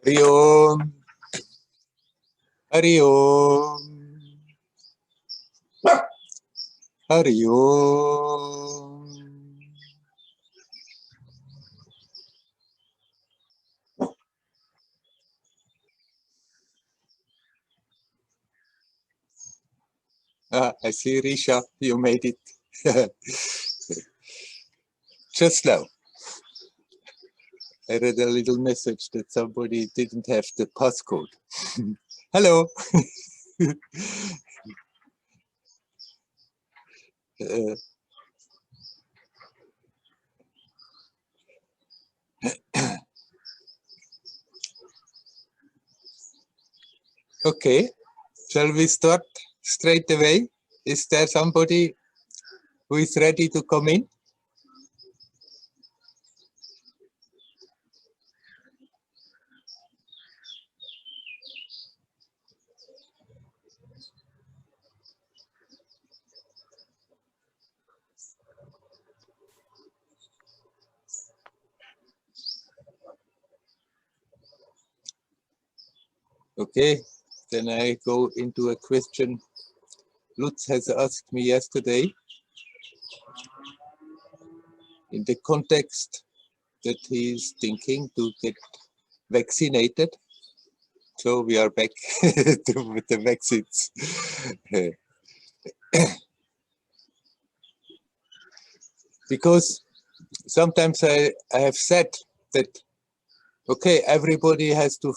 Hari Om. Hari Om. Hari Om. I see Risha, you made it. Just now. I read a little message that somebody didn't have the passcode. Hello. Okay, shall we start straight away? Is there somebody who is ready to come in? Okay, then I go into a question Lutz has asked me yesterday in the context that he is thinking to get vaccinated. So we are back with the vaccines. Because sometimes I have said that, okay, everybody has to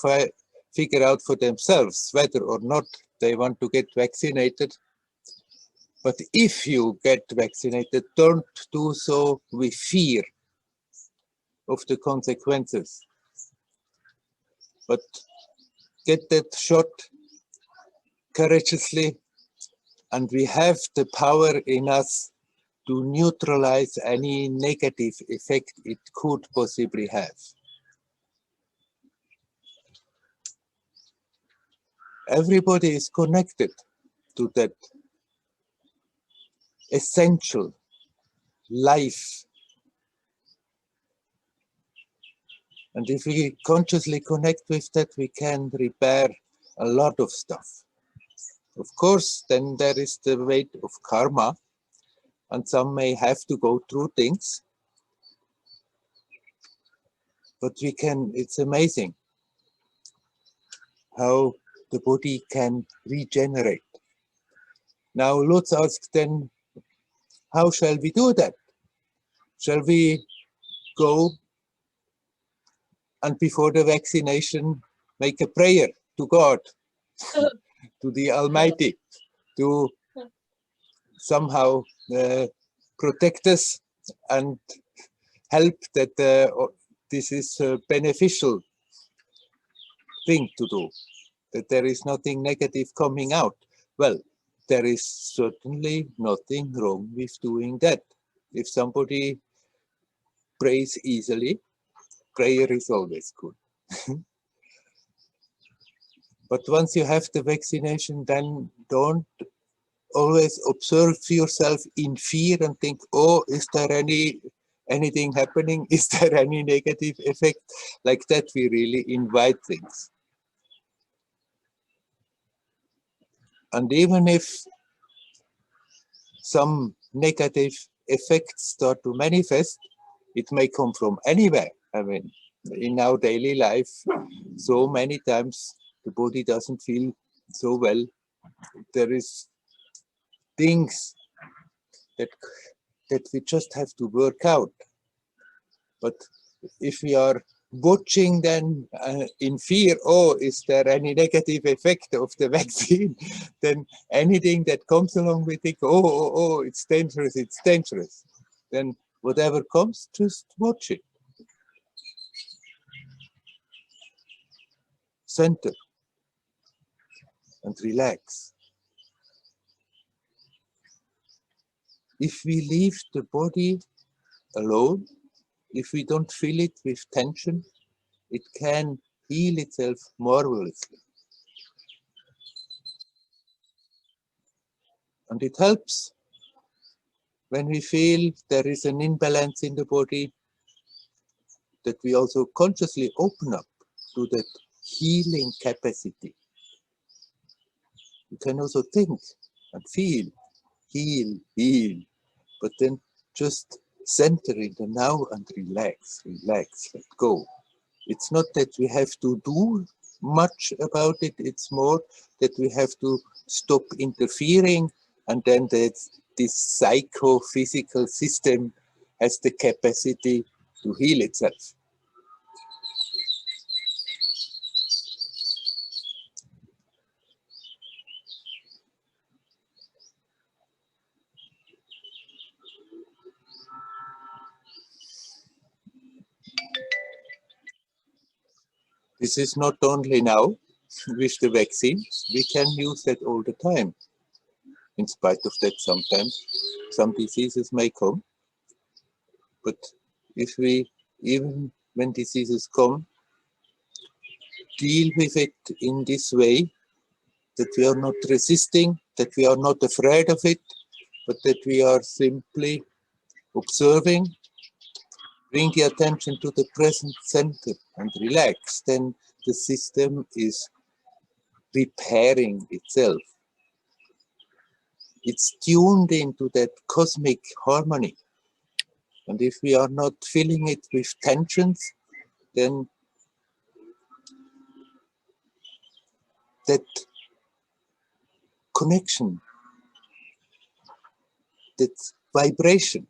figure out for themselves whether or not they want to get vaccinated. But if you get vaccinated, don't do so with fear of the consequences. But get that shot courageously, and we have the power in us to neutralize any negative effect it could possibly have. Everybody is connected to that essential life. And if we consciously connect with that, we can repair a lot of stuff. Of course, then there is the weight of karma, and some may have to go through things. But we can, it's amazing how the body can regenerate. Now, Lutz asked then, how shall we do that? Shall we go and before the vaccination make a prayer to God, to the Almighty, to somehow protect us and help that this is a beneficial thing to do, that there is nothing negative coming out? Well, there is certainly nothing wrong with doing that. If somebody prays easily, prayer is always good. But once you have the vaccination, then don't always observe yourself in fear and think, oh, is there anything happening? Is there any negative effect? Like that, we really invite things. And even if some negative effects start to manifest, it may come from anywhere. I mean, in our daily life, so many times the body doesn't feel so well. There is things that we just have to work out. But if we are watching then in fear, oh, is there any negative effect of the vaccine? Then anything that comes along with it, oh, it's dangerous, it's dangerous. Then whatever comes, just watch it. Center and relax. If we leave the body alone, if we don't fill it with tension, it can heal itself marvelously. And it helps when we feel there is an imbalance in the body, that we also consciously open up to that healing capacity. You can also think and feel, heal, but then just center in the now and relax, let go. It's not that we have to do much about it, it's more that we have to stop interfering, and then this psychophysical system has the capacity to heal itself. This is not only now with the vaccines, we can use that all the time. In spite of that, sometimes some diseases may come, but if we, even when diseases come, deal with it in this way, that we are not resisting, that we are not afraid of it, but that we are simply observing, bring the attention to the present center and relax, then the system is repairing itself. It's tuned into that cosmic harmony. And if we are not filling it with tensions, then that connection, that vibration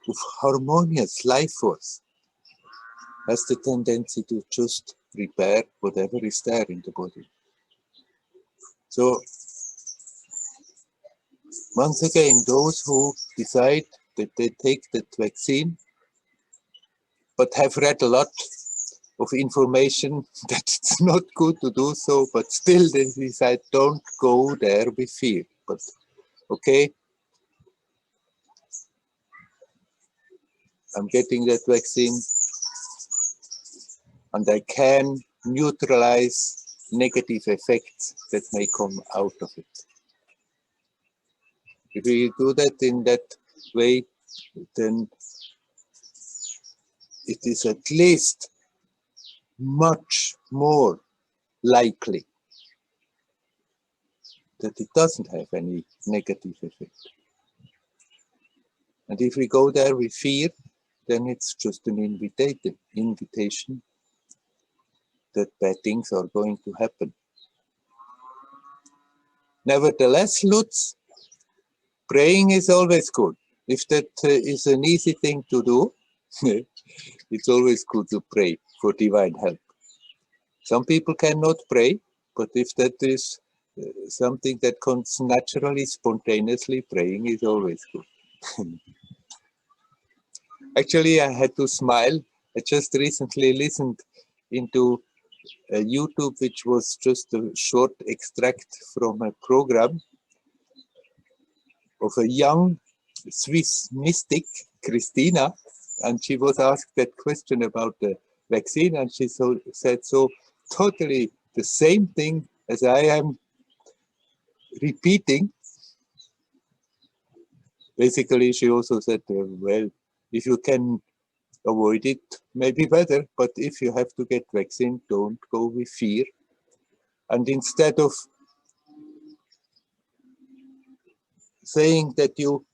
of harmonious life force has the tendency to just repair whatever is there in the body. So, once again, those who decide that they take that vaccine, but have read a lot of information that it's not good to do so, but still they decide don't go there with fear. But okay, I'm getting that vaccine and I can neutralize negative effects that may come out of it. If we do that in that way, then it is at least much more likely that it doesn't have any negative effect. And if we go there with fear, then it's just an invitation that bad things are going to happen. Nevertheless, Lutz, praying is always good. If that is an easy thing to do, it's always good to pray for divine help. Some people cannot pray, but if that is something that comes naturally, spontaneously, praying is always good. Actually, I had to smile. I just recently listened into a YouTube, which was just a short extract from a program of a young Swiss mystic, Christina, and she was asked that question about the vaccine, and she said so totally the same thing as I am repeating. Basically, she also said, well, if you can avoid it, maybe better, but if you have to get vaccine, don't go with fear. And instead of saying that you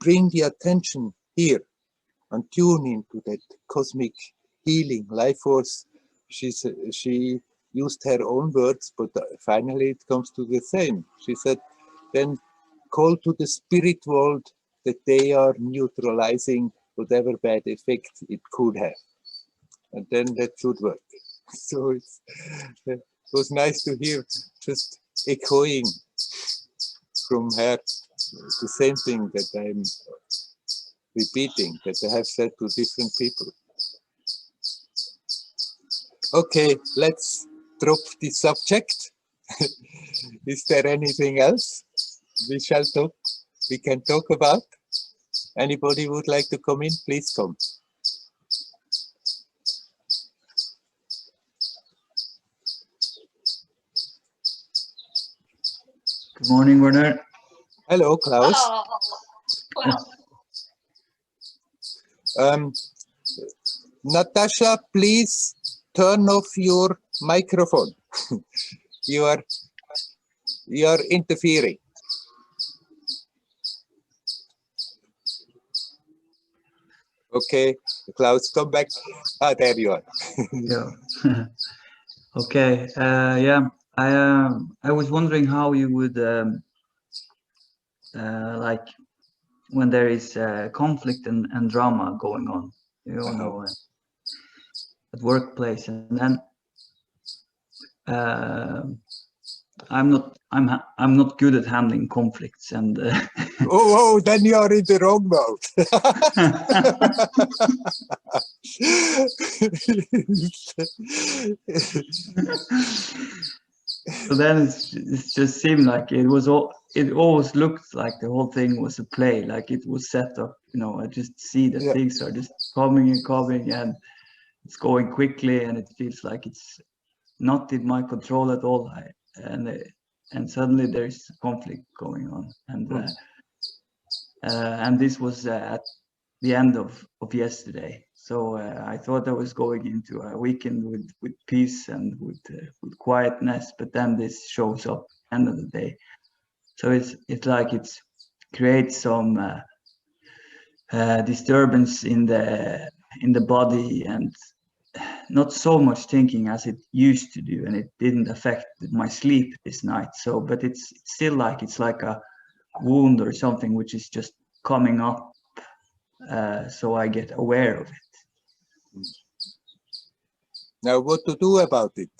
bring the attention here and tune into that cosmic healing life force, she used her own words, but finally it comes to the same. She said, then call to the spirit world that they are neutralizing whatever bad effect it could have. And then that should work. So it was nice to hear just echoing from her the same thing that I'm repeating, that I have said to different people. Okay, let's drop the subject. Is there anything else we can talk about? Anybody would like to come in? Please come. Good morning, Werner. Hello, Klaus. Natasha, please turn off your microphone. you are interfering. Okay, Klaus, come back. Ah, there you are. Yeah. Okay. Yeah. I was wondering how you would like when there is conflict and drama going on, at workplace, and then I'm not good at handling conflicts, and Oh, then you are in the wrong mode. So then it just seemed like it always looked like the whole thing was a play, like it was set up. I just see that Yeah. things are just coming and coming, and it's going quickly, and it feels like it's not in my control at all. And suddenly there's conflict going on, and this was at the end of yesterday. So I thought I was going into a weekend with peace and with quietness, but then this shows up at the end of the day. So it's like it creates some disturbance in the body, and not so much thinking as it used to do, and it didn't affect my sleep this night. So, but it's still like it's like a wound or something which is just coming up. So I get aware of it. Now, what to do about it?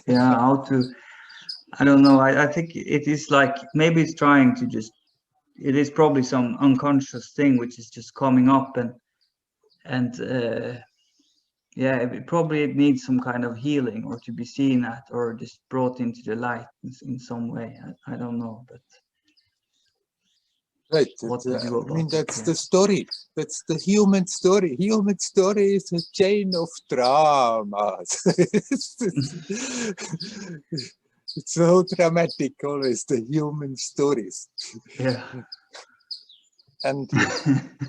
Yeah, how to, I don't know. I think it is like, maybe it's trying to just, it is probably some unconscious thing which is just coming up, and yeah, it needs some kind of healing, or to be seen at, or just brought into the light in some way. I don't know, but Right. what to do about I mean, it, that's yeah. the story. That's the human story. Human story is a chain of dramas. It's so dramatic, always, the human stories. Yeah. And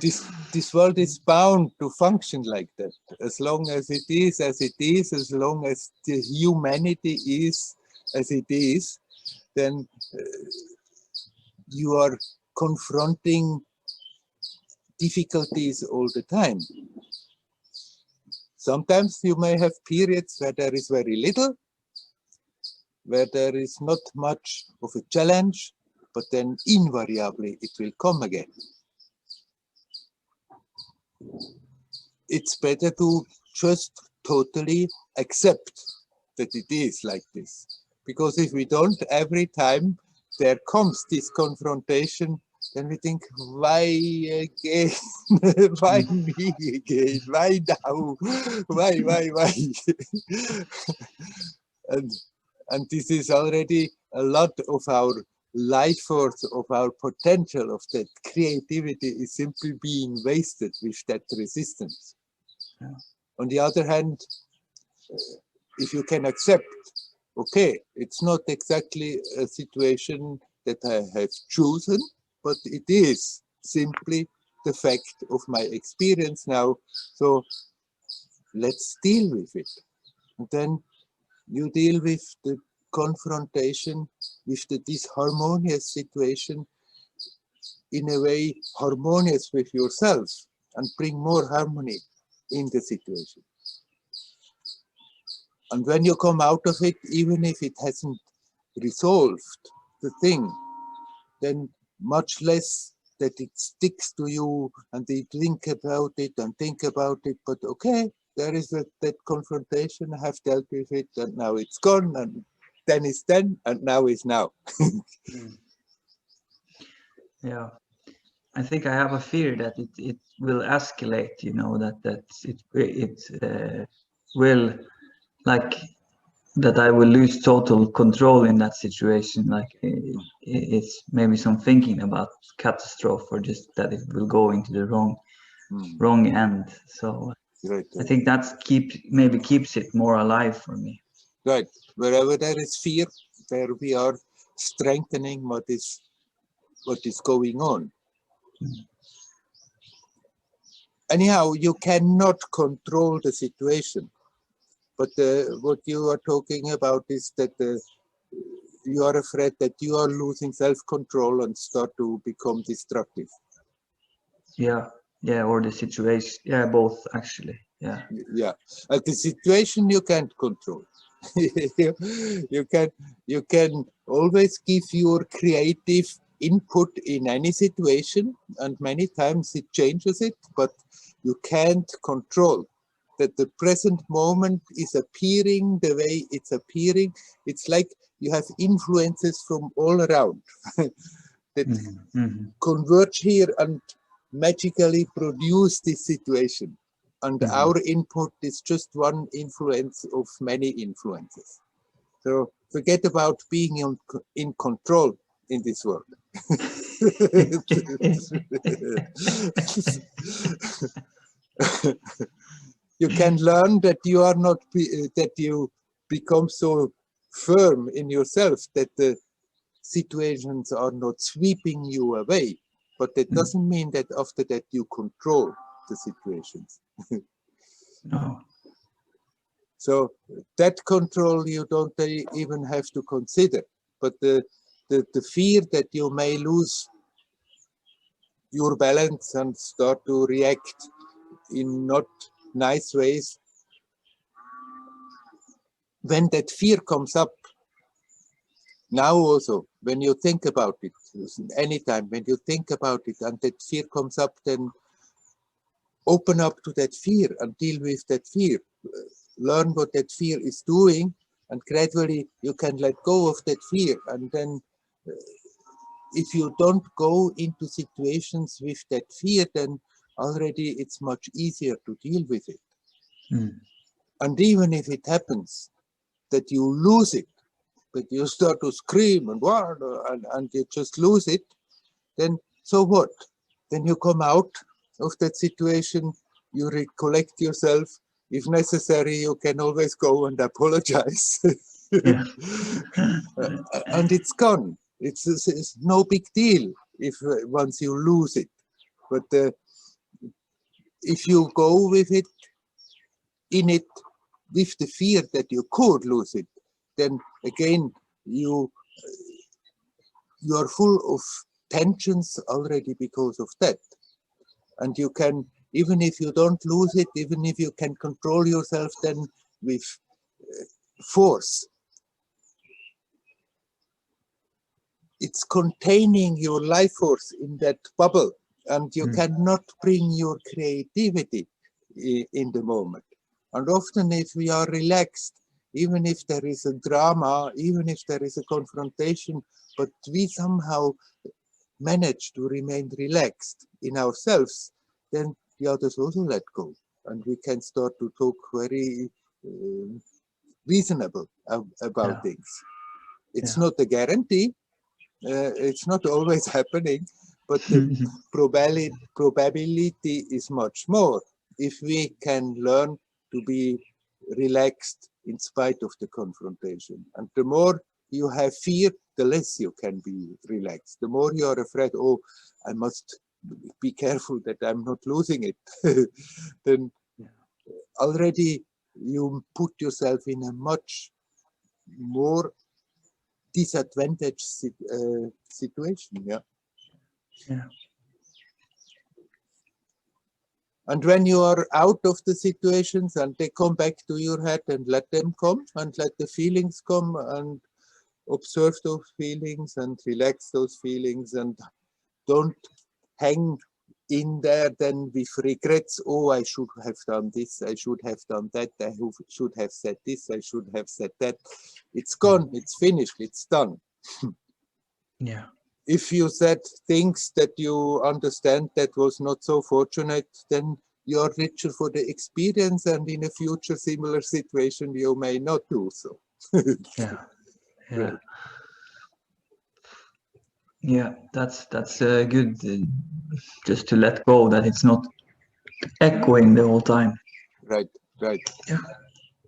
this world is bound to function like that. As long as it is as it is, as long as the humanity is as it is, then you are confronting difficulties all the time. Sometimes you may have periods where there is very little, where there is not much of a challenge, but then invariably it will come again. It's better to just totally accept that it is like this. Because if we don't, every time there comes this confrontation, then we think, why again? Why me again? Why now? Why? and this is already a lot of our life force, of our potential, of that creativity is simply being wasted with that resistance. Yeah. On the other hand, if you can accept, okay, it's not exactly a situation that I have chosen, but it is simply the fact of my experience now. So let's deal with it. And then you deal with the confrontation with the disharmonious situation in a way harmonious with yourself, and bring more harmony in the situation. And when you come out of it, even if it hasn't resolved the thing, then much less that it sticks to you and you think about it, but okay, there is that confrontation, I have dealt with it, and now it's gone, and then it's then, and now is now. Yeah, I think I have a fear that it will escalate, that it will, like, that I will lose total control in that situation. Like it's maybe some thinking about catastrophe, or just that it will go into the wrong end. So Right. I think that maybe keeps it more alive for me. Right. Wherever there is fear, there we are strengthening what is going on. Anyhow, you cannot control the situation. But what you are talking about is that you are afraid that you are losing self-control and start to become destructive. Yeah, yeah, or the situation. Yeah, both actually. Yeah. Yeah, and the situation you can't control. you can always give your creative input in any situation, and many times it changes it, but you can't control that the present moment is appearing the way it's appearing. It's like you have influences from all around that converge here and magically produce this situation. And our input is just one influence of many influences. So forget about being in control in this world. You can learn that you are not, that you become so firm in yourself that the situations are not sweeping you away. But that doesn't mean that after that you control the situations. No. So that control you don't even have to consider. But the fear that you may lose your balance and start to react in not nice ways, when that fear comes up, now also, when you think about it, anytime when you think about it and that fear comes up, then open up to that fear and deal with that fear. Learn what that fear is doing, and gradually you can let go of that fear. And then if you don't go into situations with that fear, then already it's much easier to deal with it. And even if it happens that you lose it, that you start to scream and and you just lose it, then so what? Then you come out of that situation, you recollect yourself. If necessary, you can always go and apologize. Yeah. And it's gone. It's no big deal if once you lose it. But if you go with it, in it, with the fear that you could lose it, then again you are full of tensions already because of that. And you can, even if you don't lose it, even if you can control yourself then with force, it's containing your life force in that bubble, and you cannot bring your creativity in the moment. And often if we are relaxed, even if there is a drama, even if there is a confrontation, but we somehow manage to remain relaxed in ourselves, then the others also let go. And we can start to talk very reasonable about things. It's not a guarantee. It's not always happening, but the probability is much more if we can learn to be relaxed in spite of the confrontation. And the more you have fear, the less you can be relaxed. The more you are afraid, oh, I must be careful that I'm not losing it, then already you put yourself in a much more disadvantaged situation. Yeah. And when you are out of the situations and they come back to your head, and let them come and let the feelings come and observe those feelings and relax those feelings, and don't hang in there then with regrets. Oh, I should have done this, I should have done that, I should have said this, I should have said that. It's gone, it's finished, it's done. Yeah. If you said things that you understand that was not so fortunate, then you are richer for the experience, and in a future similar situation you may not do so. Yeah. Yeah. Right. Yeah, that's good. Just to let go, that it's not echoing the whole time. Right, right. Yeah.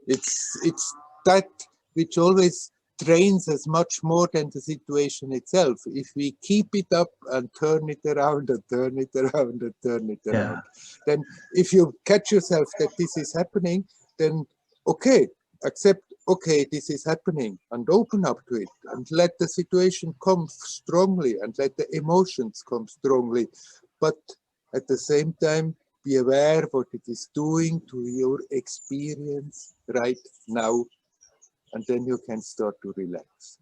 It's that which always drains us much more than the situation itself. If we keep it up and turn it around and turn it around and turn it around, then if you catch yourself that this is happening, then okay, accept, okay, this is happening, and open up to it, and let the situation come strongly, and let the emotions come strongly, but at the same time be aware what it is doing to your experience right now, and then you can start to relax.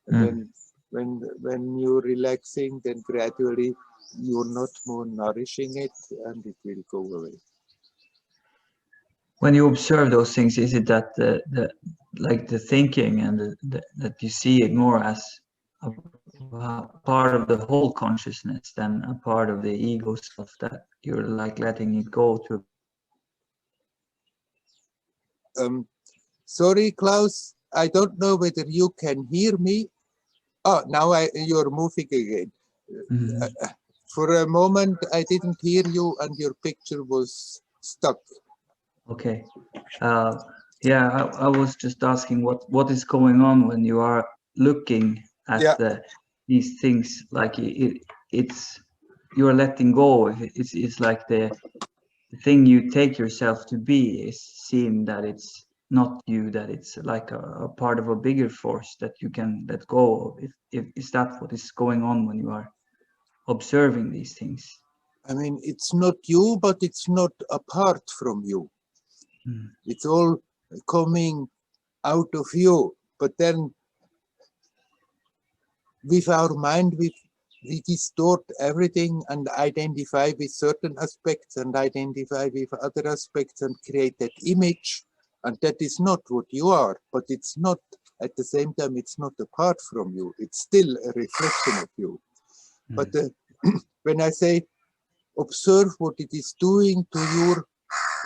And then when you're relaxing, then gradually you're not more nourishing it, and it will go away. When you observe those things, is it that the thinking and that you see it more as a part of the whole consciousness than a part of the ego self, that you're like letting it go to? Sorry, Klaus, I don't know whether you can hear me. Oh, now you're moving again. For a moment, I didn't hear you, and your picture was stuck. Okay. Yeah, I was just asking what is going on when you are looking at these things, like it's you are letting go. It's like the thing you take yourself to be is seeing that it's not you, that it's like a part of a bigger force that you can let go of. Is that what is going on when you are observing these things? I mean, it's not you, but it's not apart from you. It's all coming out of you. But then with our mind, we distort everything and identify with certain aspects and identify with other aspects and create that image. And that is not what you are, but it's not, at the same time, it's not apart from you. It's still a reflection of you. But when I say observe what it is doing to your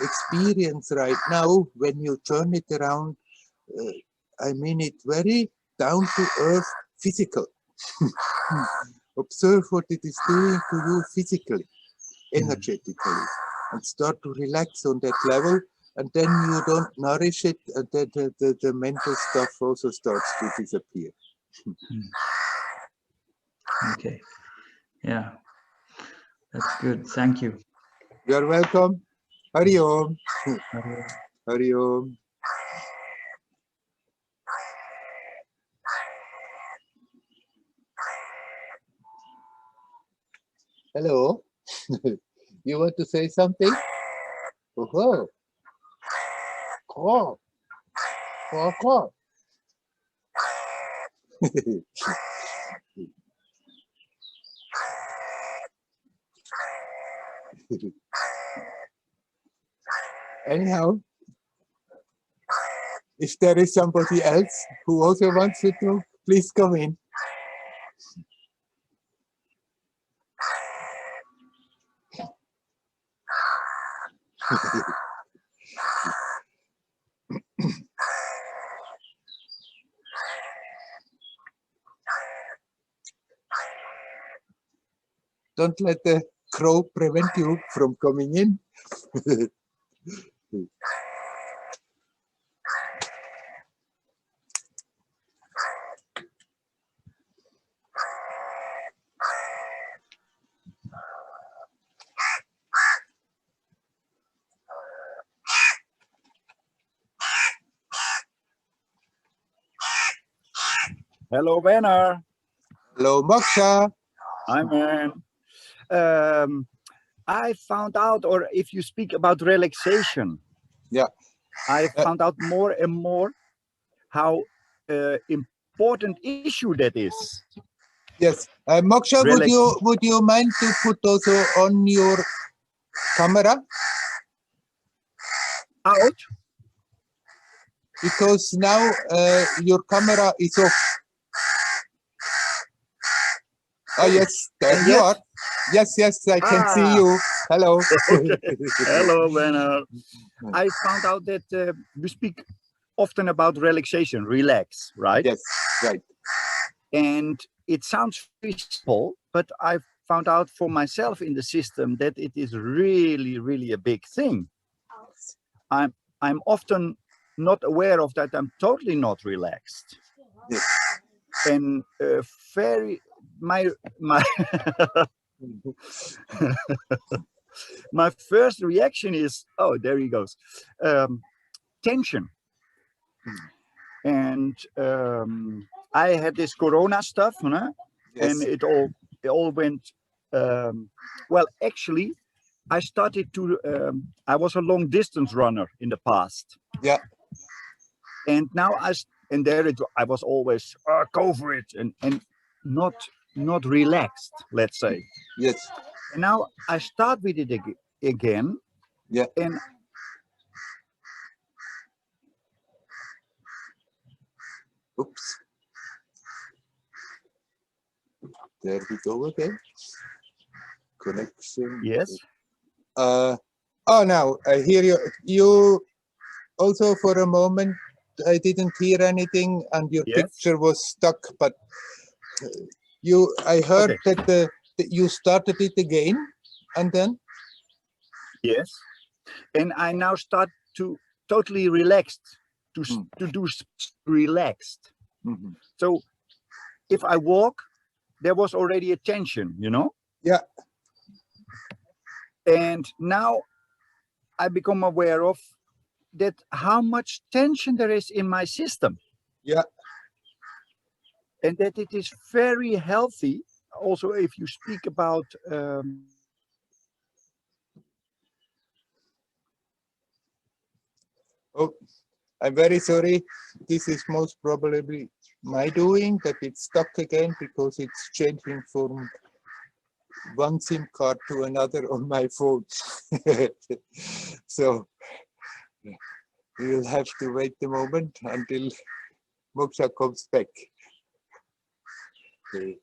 experience right now, when you turn it around, I mean it very down to earth, physical. Observe what it is doing to you physically, energetically, and start to relax on that level, and then you don't nourish it, and then the mental stuff also starts to disappear. Okay. Yeah, that's good. Thank you. You're welcome. Hari Om. Hari Om. Hello. You want to say something? Oh, call. Call. Anyhow, if there is somebody else who also wants to talk, please come in. Don't let the crow prevent you from coming in. Hello, Werner. Hello, Moksha. Hi, man. I found out, or if you speak about relaxation, I found out more and more how important issue that is. Yes, Moksha, would you mind to put also on your camera? Out? Because now your camera is off. Oh, yes, there you are. Yes, I can see you. Hello. Okay. Hello, Werner. I found out that we speak often about relaxation, relax, right? Yes, right. And it sounds very simple, but I found out for myself in the system that it is really, really a big thing. I'm often not aware of that. I'm totally not relaxed. Yes. And my my first reaction is, oh, there he goes, tension. And I had this Corona stuff, and it all went well. Actually, I started to. I was a long distance runner in the past. Yeah. And now I was always go for it and not relaxed, let's say. Yes. And now I start with it again. Yeah. And oops. There we go again. Connection. yes. Oh, now I hear you. You also for a moment I didn't hear anything, and your Yes. picture was stuck. But I heard that you started it again, and then. Yes. And I now start to totally relaxed to do relaxed. Mm-hmm. So if I walk, there was already a tension, Yeah. And now I become aware of that how much tension there is in my system. Yeah. And that it is very healthy. Also, if you speak about oh, I'm very sorry. This is most probably my doing that it's stuck again because it's changing from one SIM card to another on my phone. So we'll have to wait a moment until Moksha comes back. Okay.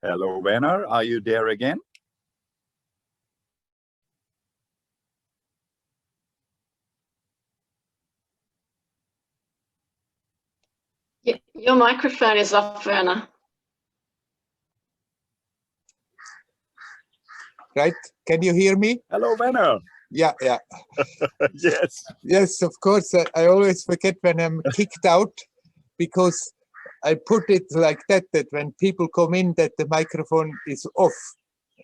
Hello, Werner, are you there again? Your microphone is off, Werner. Right? Can you hear me? Hello, Werner. Yeah. Yes. Yes, of course. I always forget when I'm kicked out because I put it like that when people come in that the microphone is off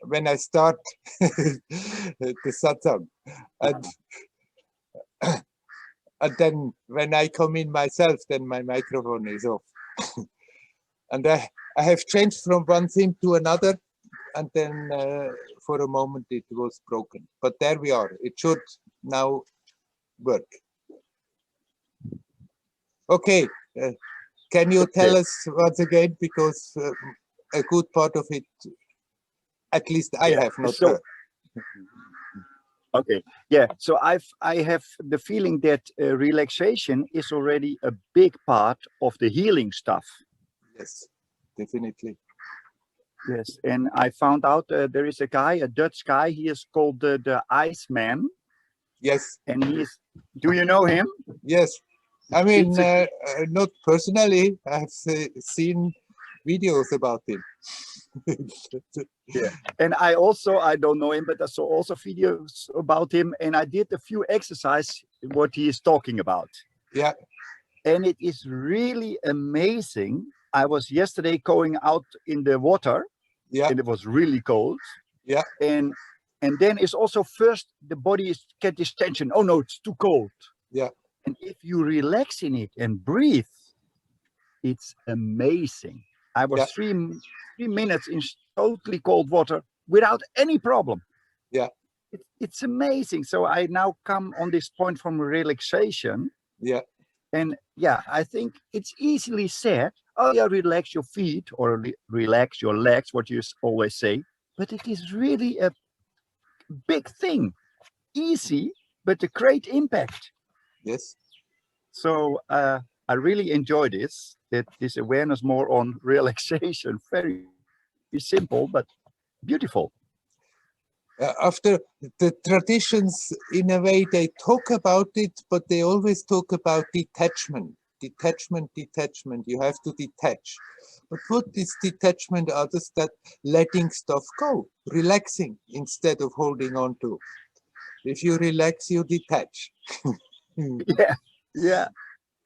when I start the satsang. And then when I come in myself, then my microphone is off. And I have changed from one theme to another, and then for a moment it was broken. But there we are. It should now work. Okay. Can you tell us once again, because a good part of it, at least I have not heard. Okay, yeah. So I have the feeling that relaxation is already a big part of the healing stuff. Yes, definitely. Yes, and I found out there is a guy, a Dutch guy. He is called the Iceman. Yes. And do you know him? Yes. I mean, not personally. I've seen videos about him. Yeah, and I don't know him, but I saw also videos about him, and I did a few exercises what he is talking about. Yeah. And it is really amazing. I was yesterday going out in the water. Yeah. And it was really cold. Yeah. And then it's also first the body get this tension. Oh no, it's too cold. Yeah. And if you relax in it and breathe, it's amazing. I was 3 minutes in totally cold water without any problem. Yeah. It's amazing. So I now come on this point from relaxation. Yeah. And yeah, I think it's easily said, oh yeah, relax your feet or relax your legs, what you always say. But it is really a big thing. Easy, but a great impact. Yes. So I really enjoy this awareness more on relaxation. Very simple, but beautiful. After the traditions, in a way, they talk about it, but they always talk about detachment. Detachment. You have to detach. But what is detachment? Others that letting stuff go, relaxing instead of holding on to. If you relax, you detach. Yeah.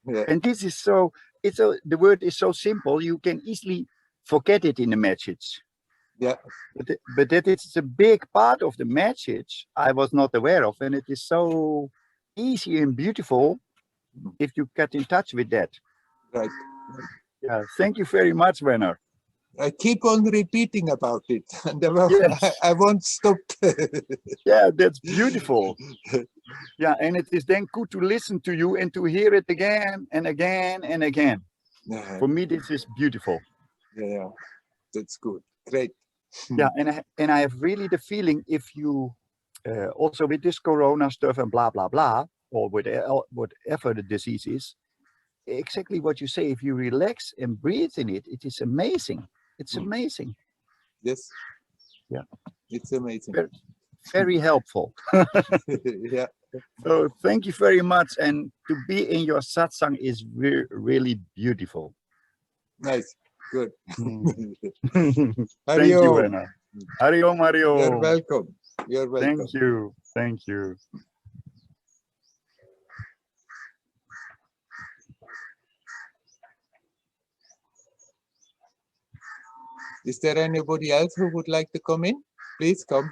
And this is so. The word is so simple. You can easily forget it in the message. Yeah. But that it's a big part of the message I was not aware of, and it is so easy and beautiful if you get in touch with that. Right. Yeah, thank you very much, Werner. I keep on repeating about it, and Yes. I won't stop. Yeah, that's beautiful. Yeah, and it is then good to listen to you and to hear it again and again and again. Yeah, For me, this is beautiful. yeah, that's good. Great. Yeah, and I have really the feeling, if you also with this corona stuff and blah blah blah, or whatever the disease is, exactly what you say. If you relax and breathe in it, it is amazing. It's amazing. Yes. Yeah. It's amazing. Very, very helpful. Yeah. So thank you very much, and to be in your satsang is really beautiful. Nice. Good. Thank you, Hariom. Werner. Hariom, You're Hariom. welcome. You're welcome. Thank you. Thank you. Is there anybody else who would like to come in? Please come.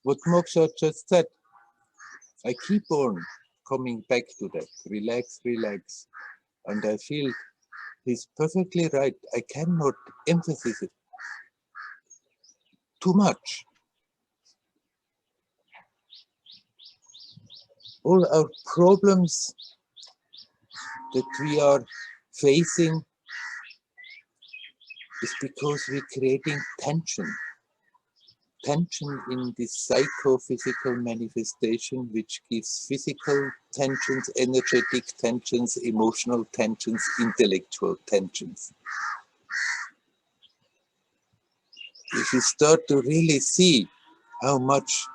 What Moksha just said, I keep on coming back to that. Relax, relax. And I feel he's perfectly right. I cannot emphasize it too much. All our problems that we are facing is because we're creating tension. Tension in this psychophysical manifestation, which gives physical tensions, energetic tensions, emotional tensions, intellectual tensions. If you start to really see how much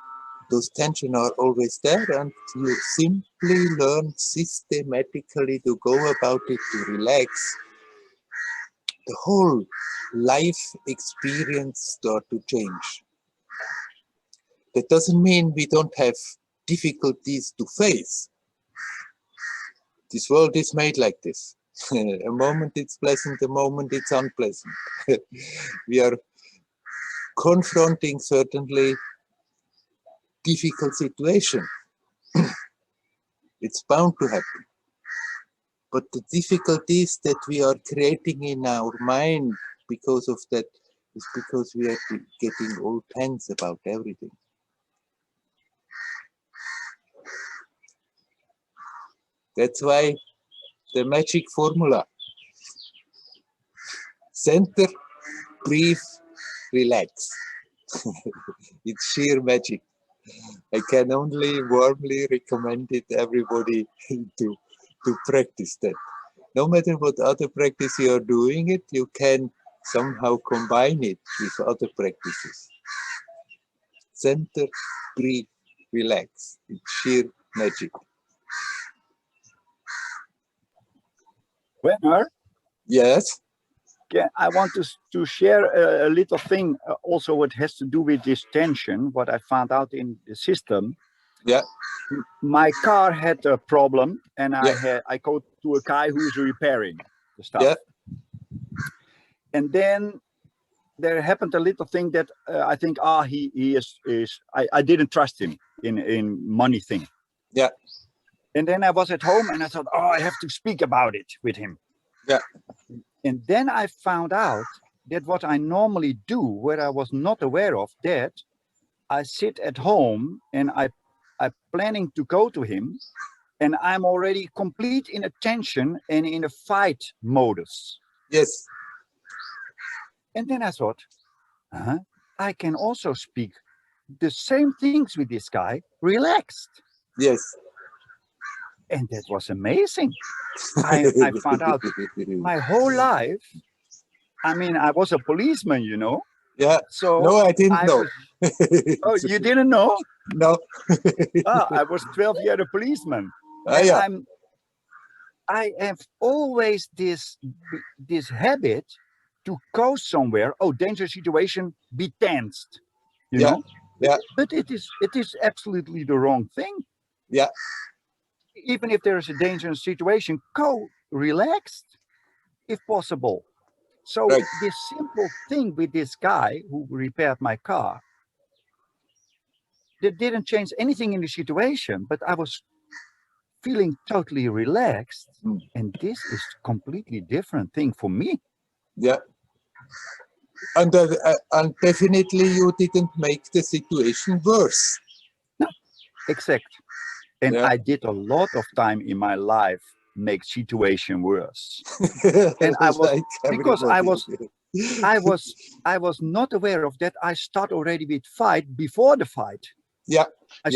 those tensions are always there, and you simply learn systematically to go about it, to relax, the whole life experience start to change. That doesn't mean we don't have difficulties to face. This world is made like this. A moment it's pleasant, a moment it's unpleasant. We are confronting certainly difficult situation. It's bound to happen. But the difficulties that we are creating in our mind because of that is because we are getting all tense about everything. That's why the magic formula: center, breathe, relax. It's sheer magic. I can only warmly recommend it everybody to practice that. No matter what other practice you are doing it, you can somehow combine it with other practices. Center, breathe, relax. It's sheer magic. Werner? Yes? Yeah, I want to share a little thing also what has to do with this tension, what I found out in the system. Yeah. My car had a problem, and Yeah. I go to a guy who's repairing the stuff. Yeah. And then there happened a little thing that I think, he is I didn't trust him in money thing. Yeah. And then I was at home and I thought, I have to speak about it with him. Yeah. And then I found out that what I normally do, where I was not aware of, that I sit at home and I'm planning to go to him, and I'm already complete in a tension and in a fight modus. Yes. And then I thought, I can also speak the same things with this guy, relaxed. Yes. And that was amazing. I found out my whole life. I mean, I was a policeman, Yeah. So no, I didn't know. Oh, you didn't know? No. I was 12 years a policeman. Yeah. I have always this habit to go somewhere. Oh, dangerous situation, be tensed. You know. Yeah. But it is absolutely the wrong thing. Yeah. Even if there is a dangerous situation, go relaxed, if possible. So Right. this simple thing with this guy who repaired my car, that didn't change anything in the situation, but I was feeling totally relaxed. Mm. And this is completely different thing for me. Yeah. And definitely you didn't make the situation worse. No, exact. And Yeah. I did a lot of time in my life make situation worse. And I was, Like because everybody. I was not aware of that. I start already with fight before the fight. Yeah. I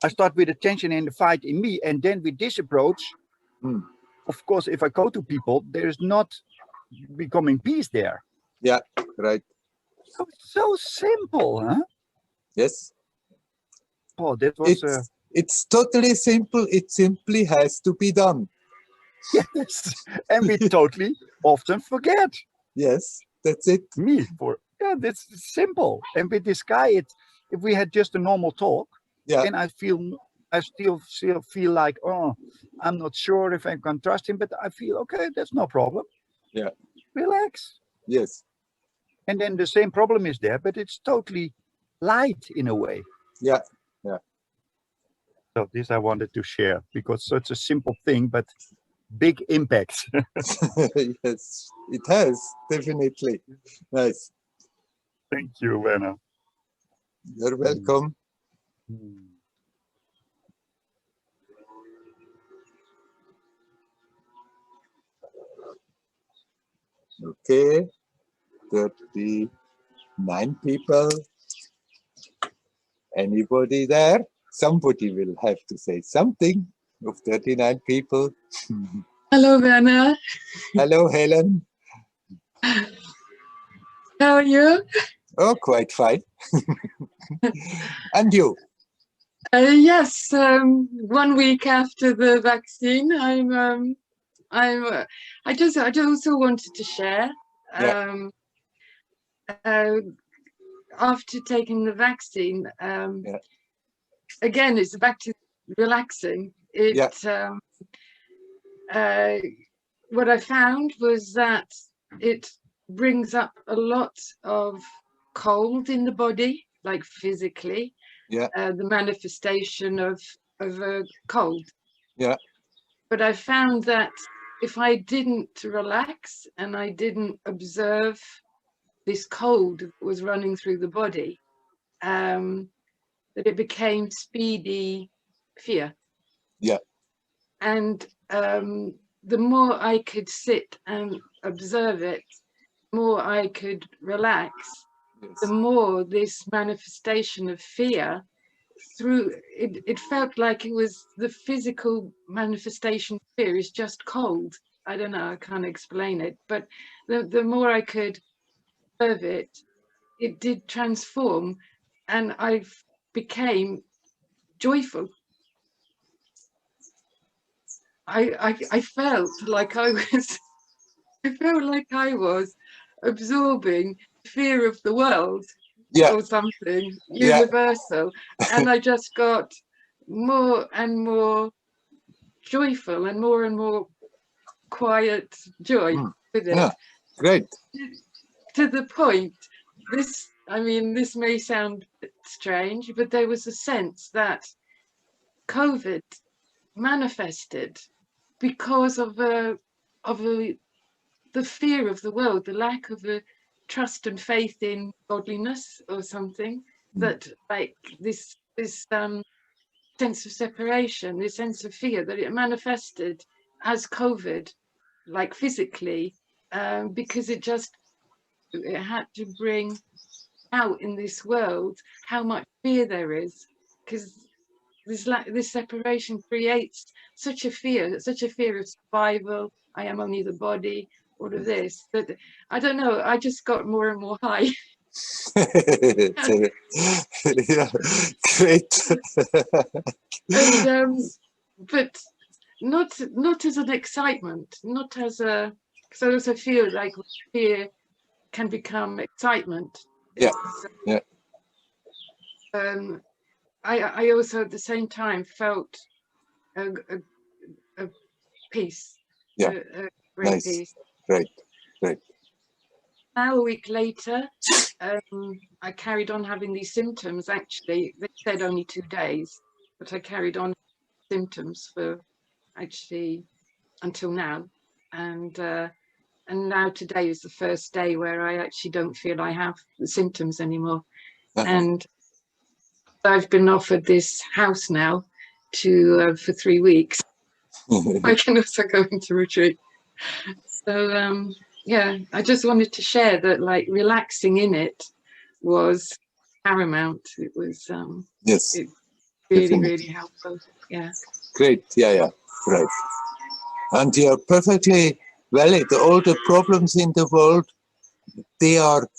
start with the tension and the fight in me, and then with this approach, of course, if I go to people, there's not becoming peace there. Yeah, right. So simple, huh? Yes. Oh, that was it's totally simple. It simply has to be done. yes, and we totally often forget. Yes, that's it. That's simple. And with this guy, if we had just a normal talk, yeah, and I still feel like, oh, I'm not sure if I can trust him, but I feel okay, that's no problem. Yeah. Relax. Yes. And then the same problem is there, but it's totally light in a way. Yeah. Yeah. So this I wanted to share because such a simple thing, but big impact. Yes, it has, definitely. Nice. Thank you, Werner. You're welcome. Okay, 39 people. Anybody there? Somebody will have to say something of 39 people. Hello, Werner. Hello, Helen. How are you? Oh, quite fine. And you? Yes, 1 week after the vaccine, I just also wanted to share. After taking the vaccine, again, it's back to relaxing. What I found was that it brings up a lot of cold in the body, like physically. The manifestation of a cold. But I found that if I didn't relax and I didn't observe this cold that was running through the body, that it became speedy fear. And the more I could sit and observe it, the more I could relax, the more this manifestation of fear it felt like it was the physical manifestation of fear is just cold. I don't know, I can't explain it, but the more I could observe it, it did transform and I became joyful. I felt like I was absorbing fear of the world or something universal, and I just got more and more joyful and more quiet joy with it. Great. To the point, this may sound strange, but there was a sense that COVID manifested because of the fear of the world, the lack of a trust and faith in godliness or something, that like this sense of separation, this sense of fear, that it manifested as COVID, like physically, because it had to bring out in this world how much fear there is, because this separation creates such a fear of survival. I am only the body, all of this, that I don't know, I just got more and more high. Yeah, great. And, but not as an excitement, not as a, because I also feel like fear can become excitement. Yeah, yeah. I also at the same time felt a peace. Yeah. A great Nice. peace. Right, right. Now a week later, I carried on having these symptoms. Actually, they said only 2 days, but I carried on symptoms for actually until now, and now today is the first day where I actually don't feel I have the symptoms anymore. And I've been offered this house now to for 3 weeks. I can also go into retreat. So yeah, I just wanted to share that, like, relaxing in it was paramount. It was Yes, it really, definitely. really helpful. Yeah. Great. Yeah, yeah. Right. And you're perfectly valid. All the problems in the world, they are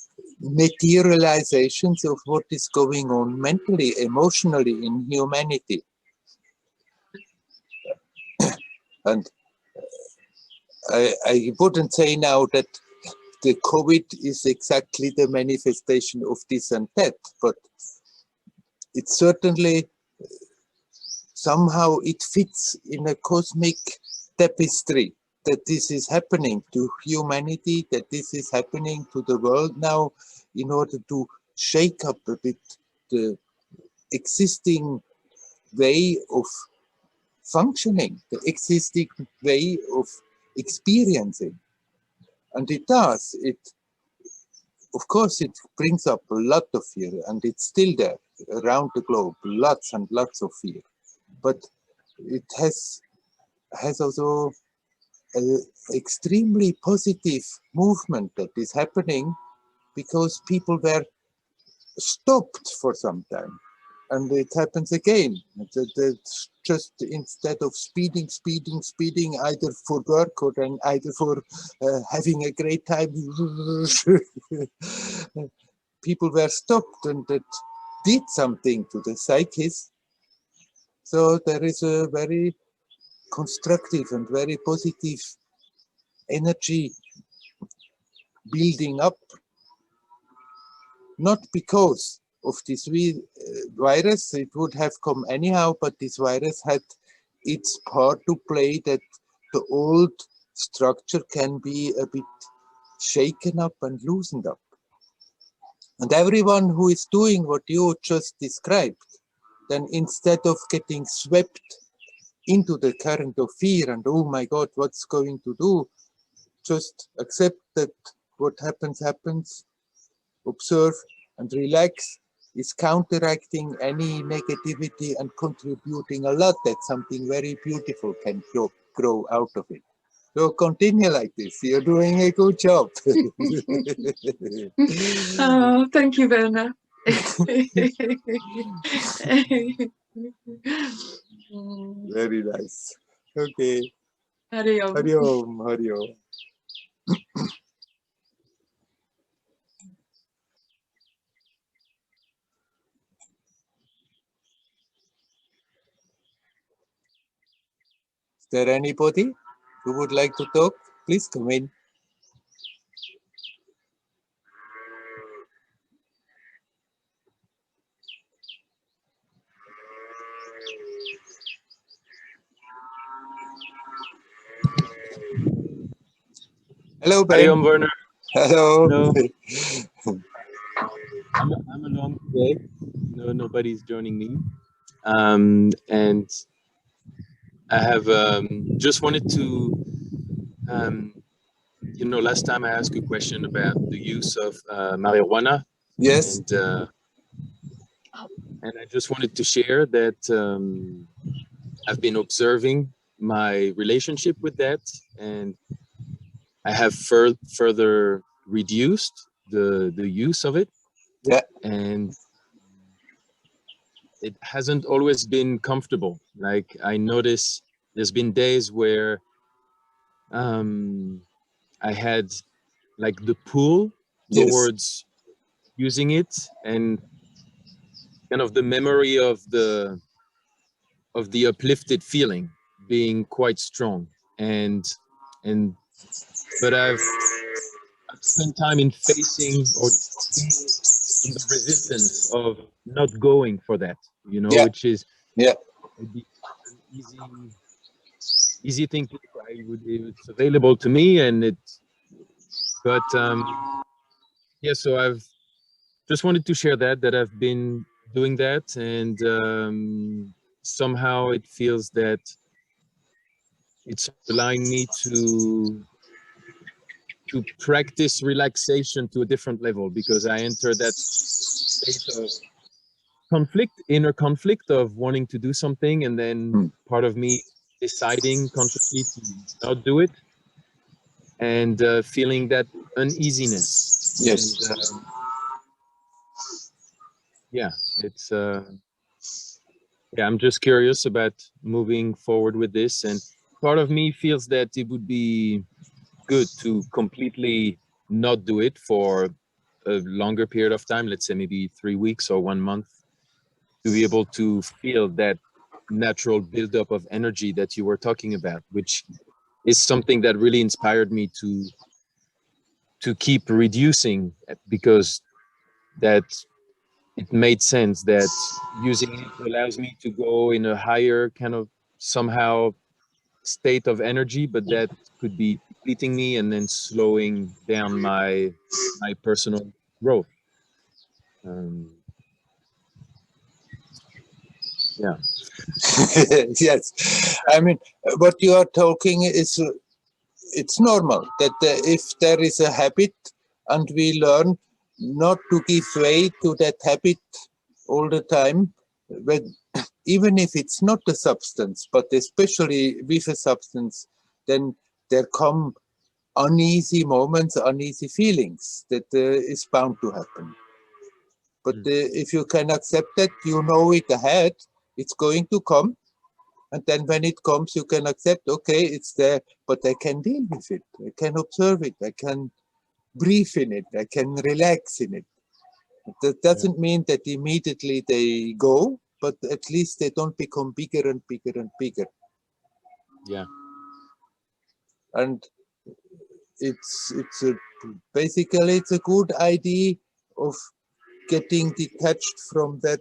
materializations of what is going on mentally, emotionally in humanity. And I wouldn't say now that the COVID is exactly the manifestation of this and that, but it certainly somehow it fits in a cosmic tapestry, that this is happening to humanity, that this is happening to the world now, in order to shake up a bit the existing way of functioning, the existing way of experiencing. And it does. It, of course, it brings up a lot of fear, and it's still there around the globe, lots and lots of fear. But it has also an extremely positive movement that is happening, because people were stopped for some time, and it happens again. It's just, instead of speeding, either for work or then either for having a great time, people were stopped, and that did something to the psyches. So there is a very constructive and very positive energy building up, not because of this virus, it would have come anyhow, but this virus had its part to play, that the old structure can be a bit shaken up and loosened up. And everyone who is doing what you just described, then instead of getting swept into the current of fear and, oh my God, what's going to do? Just accept that what happens, happens, observe and relax, is counteracting any negativity and contributing a lot, that something very beautiful can grow out of it. So continue like this. You're doing a good job. Oh, thank you, Werner. Very nice. Okay. Hari Om. Hari Om. Hari Om. Is there anybody who would like to talk? Please come in. Hello, Ben. Hi, I'm Werner. Hello. Hello. I'm alone today. No, nobody's joining me. And I have just wanted to, last time I asked a question about the use of marijuana. Yes. And I just wanted to share that I've been observing my relationship with that, and I have further reduced the use of it. Yeah. And it hasn't always been comfortable. Like, I notice there's been days where I had like the pull towards using it, and kind of the memory of the uplifted feeling, being quite strong, but I've spent time in facing or being in the resistance of not going for that, you know, Yeah. which is Yeah. maybe an easy thing to do. It's available to me, and but yeah, so I've just wanted to share that I've been doing that, and somehow it feels that it's allowing me to practice relaxation to a different level, because I enter that state of inner conflict of wanting to do something, and then part of me deciding consciously to not do it, and feeling that uneasiness. Yes. And, yeah, it's yeah, I'm just curious about moving forward with this, and part of me feels that it would be good to completely not do it for a longer period of time, let's say maybe 3 weeks or 1 month, to be able to feel that natural buildup of energy that you were talking about, which is something that really inspired me to keep reducing, because that it made sense that using it allows me to go in a higher kind of somehow state of energy, but that could be depleting me and then slowing down my personal growth. Yeah. Yes. I mean, what you are talking is, it's normal that if there is a habit and we learn not to give way to that habit all the time, but even if it's not a substance, but especially with a substance, then there come uneasy moments, uneasy feelings that is bound to happen. But if you can accept that, you know it ahead, it's going to come. And then when it comes, you can accept, okay, it's there, but I can deal with it. I can observe it. I can breathe in it. I can relax in it. That doesn't mean that immediately they go, but at least they don't become bigger and bigger and bigger. Yeah. And basically it's a good idea of getting detached from that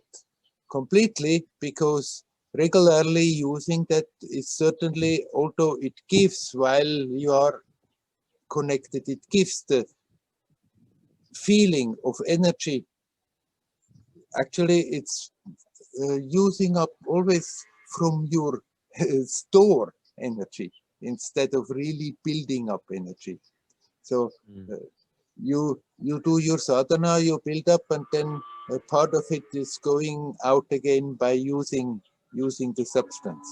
completely, because regularly using that is certainly, although it gives while you are connected, it gives the feeling of energy. Actually, it's using up always from your store energy instead of really building up energy. So you do your sadhana, you build up, and then a part of it is going out again by using the substance.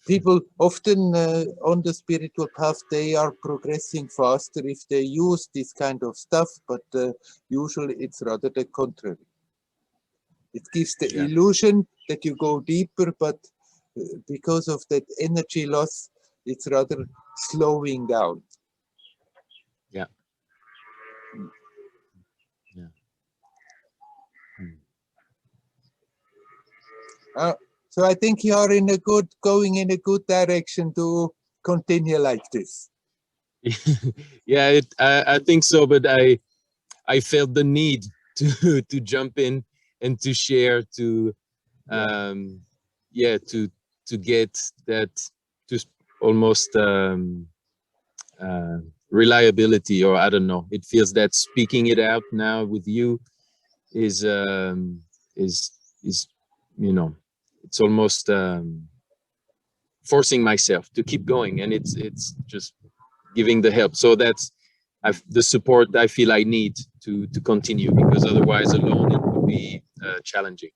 People often on the spiritual path, they are progressing faster if they use this kind of stuff, but usually it's rather the contrary. It gives the illusion that you go deeper, but because of that energy loss, it's rather slowing down. Yeah. Yeah. So I think you are going in a good direction to continue like this. Yeah, I think so, but I felt the need to jump in and to share, to to get that, to almost reliability, or I don't know. It feels that speaking it out now with you is you know, it's almost forcing myself to keep going, and it's just giving the help. So that's the support I feel I need to continue, because otherwise alone it would be challenging.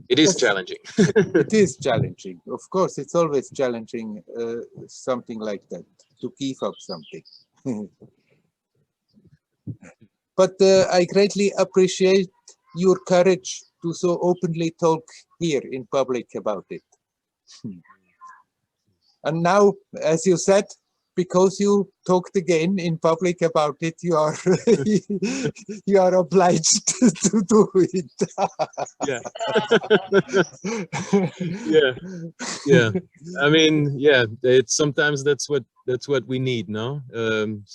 It is challenging. It is challenging. Of course, it's always challenging, something like that, to give up something. But I greatly appreciate your courage to so openly talk here in public about it. And now, as you said, because you talked again in public about it, you are you are obliged to do it. Yeah. Yeah. Yeah. I mean, yeah, it's sometimes that's what we need, no?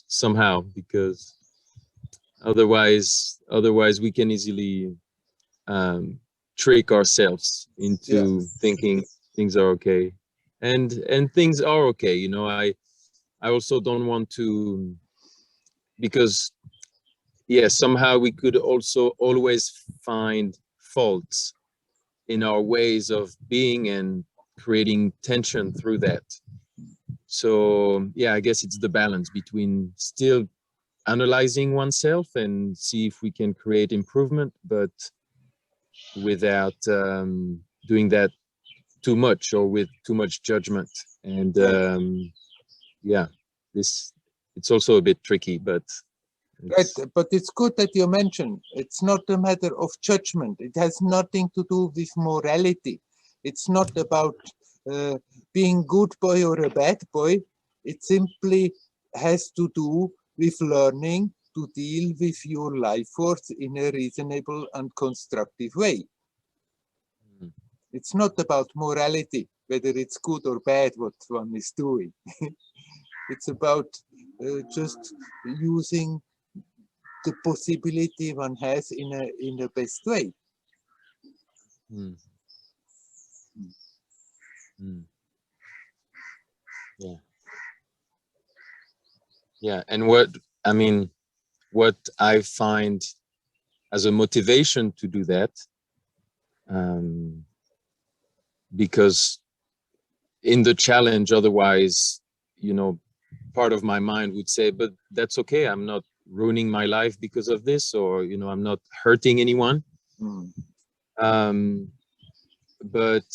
Somehow, because otherwise we can easily trick ourselves into thinking things are okay, and things are okay. You know, I also don't want to, because yeah, somehow we could also always find faults in our ways of being and creating tension through that. So yeah, I guess it's the balance between still analyzing oneself and see if we can create improvement, but without doing that too much or with too much judgment. And yeah, it's also a bit tricky, but Right, but it's good that you mentioned it's not a matter of judgment. It has nothing to do with morality. It's not about being good boy or a bad boy. It simply has to do with learning to deal with your life force in a reasonable and constructive way. It's not about morality, whether it's good or bad what one is doing. It's about just using the possibility one has in the best way. Yeah. Yeah, and what I find as a motivation to do that, because in the challenge, otherwise, you know, part of my mind would say, but that's okay, I'm not ruining my life because of this, or, you know, I'm not hurting anyone. But